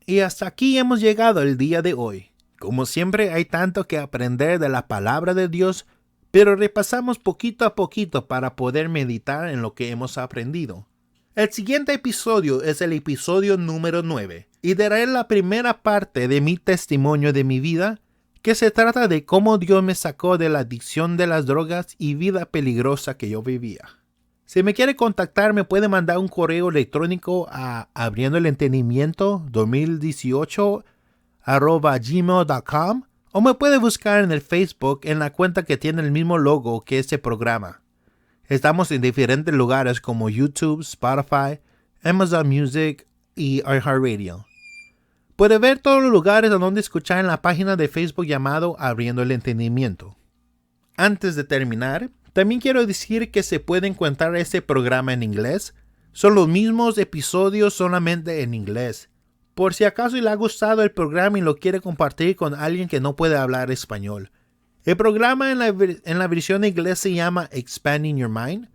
S1: Y hasta aquí hemos llegado el día de hoy. Como siempre, hay tanto que aprender de la palabra de Dios, pero repasamos poquito a poquito para poder meditar en lo que hemos aprendido. El siguiente episodio es el episodio número 9 y daré la primera parte de mi testimonio de mi vida, que se trata de cómo Dios me sacó de la adicción de las drogas y vida peligrosa que yo vivía. Si me quiere contactar, me puede mandar un correo electrónico a abriendoelentendimiento2018@gmail.com o me puede buscar en el Facebook en la cuenta que tiene el mismo logo que este programa. Estamos en diferentes lugares como YouTube, Spotify, Amazon Music y iHeartRadio. Puede ver todos los lugares a donde escuchar en la página de Facebook llamado Abriendo el Entendimiento. Antes de terminar, también quiero decir que se puede encontrar este programa en inglés. Son los mismos episodios solamente en inglés. Por si acaso le ha gustado el programa y lo quiere compartir con alguien que no puede hablar español. El programa en la versión inglés se llama Expanding Your Mind.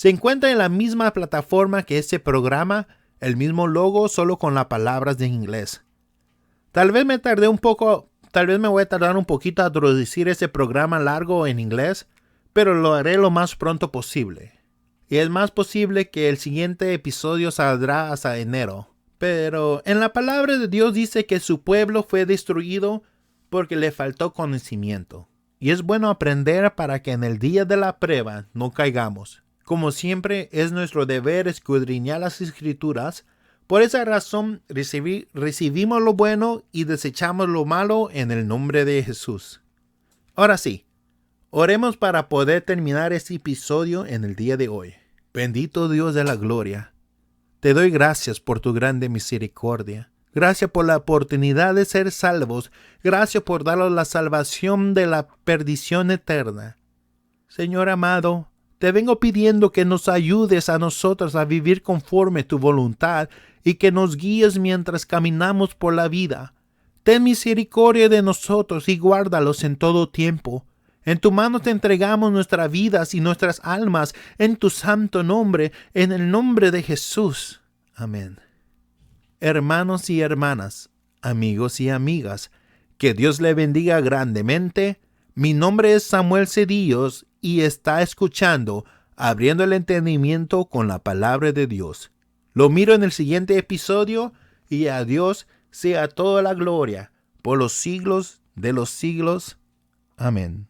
S1: Se encuentra en la misma plataforma que este programa, el mismo logo, solo con las palabras en inglés. Tal vez me voy a tardar un poquito a traducir este programa largo en inglés, pero lo haré lo más pronto posible. Y es más posible que el siguiente episodio saldrá hasta enero. Pero en la palabra de Dios dice que su pueblo fue destruido porque le faltó conocimiento. Y es bueno aprender para que en el día de la prueba no caigamos. Como siempre, es nuestro deber escudriñar las Escrituras. Por esa razón, recibimos lo bueno y desechamos lo malo en el nombre de Jesús. Ahora sí, oremos para poder terminar este episodio en el día de hoy. Bendito Dios de la gloria, te doy gracias por tu grande misericordia. Gracias por la oportunidad de ser salvos. Gracias por darnos la salvación de la perdición eterna. Señor amado, te vengo pidiendo que nos ayudes a nosotros a vivir conforme tu voluntad y que nos guíes mientras caminamos por la vida. Ten misericordia de nosotros y guárdalos en todo tiempo. En tu mano te entregamos nuestras vidas y nuestras almas en tu santo nombre, en el nombre de Jesús. Amén. Hermanos y hermanas, amigos y amigas, que Dios le bendiga grandemente. Mi nombre es Samuel Cedillos y está escuchando Abriendo el Entendimiento con la Palabra de Dios. Lo miro en el siguiente episodio y a Dios sea toda la gloria por los siglos de los siglos. Amén.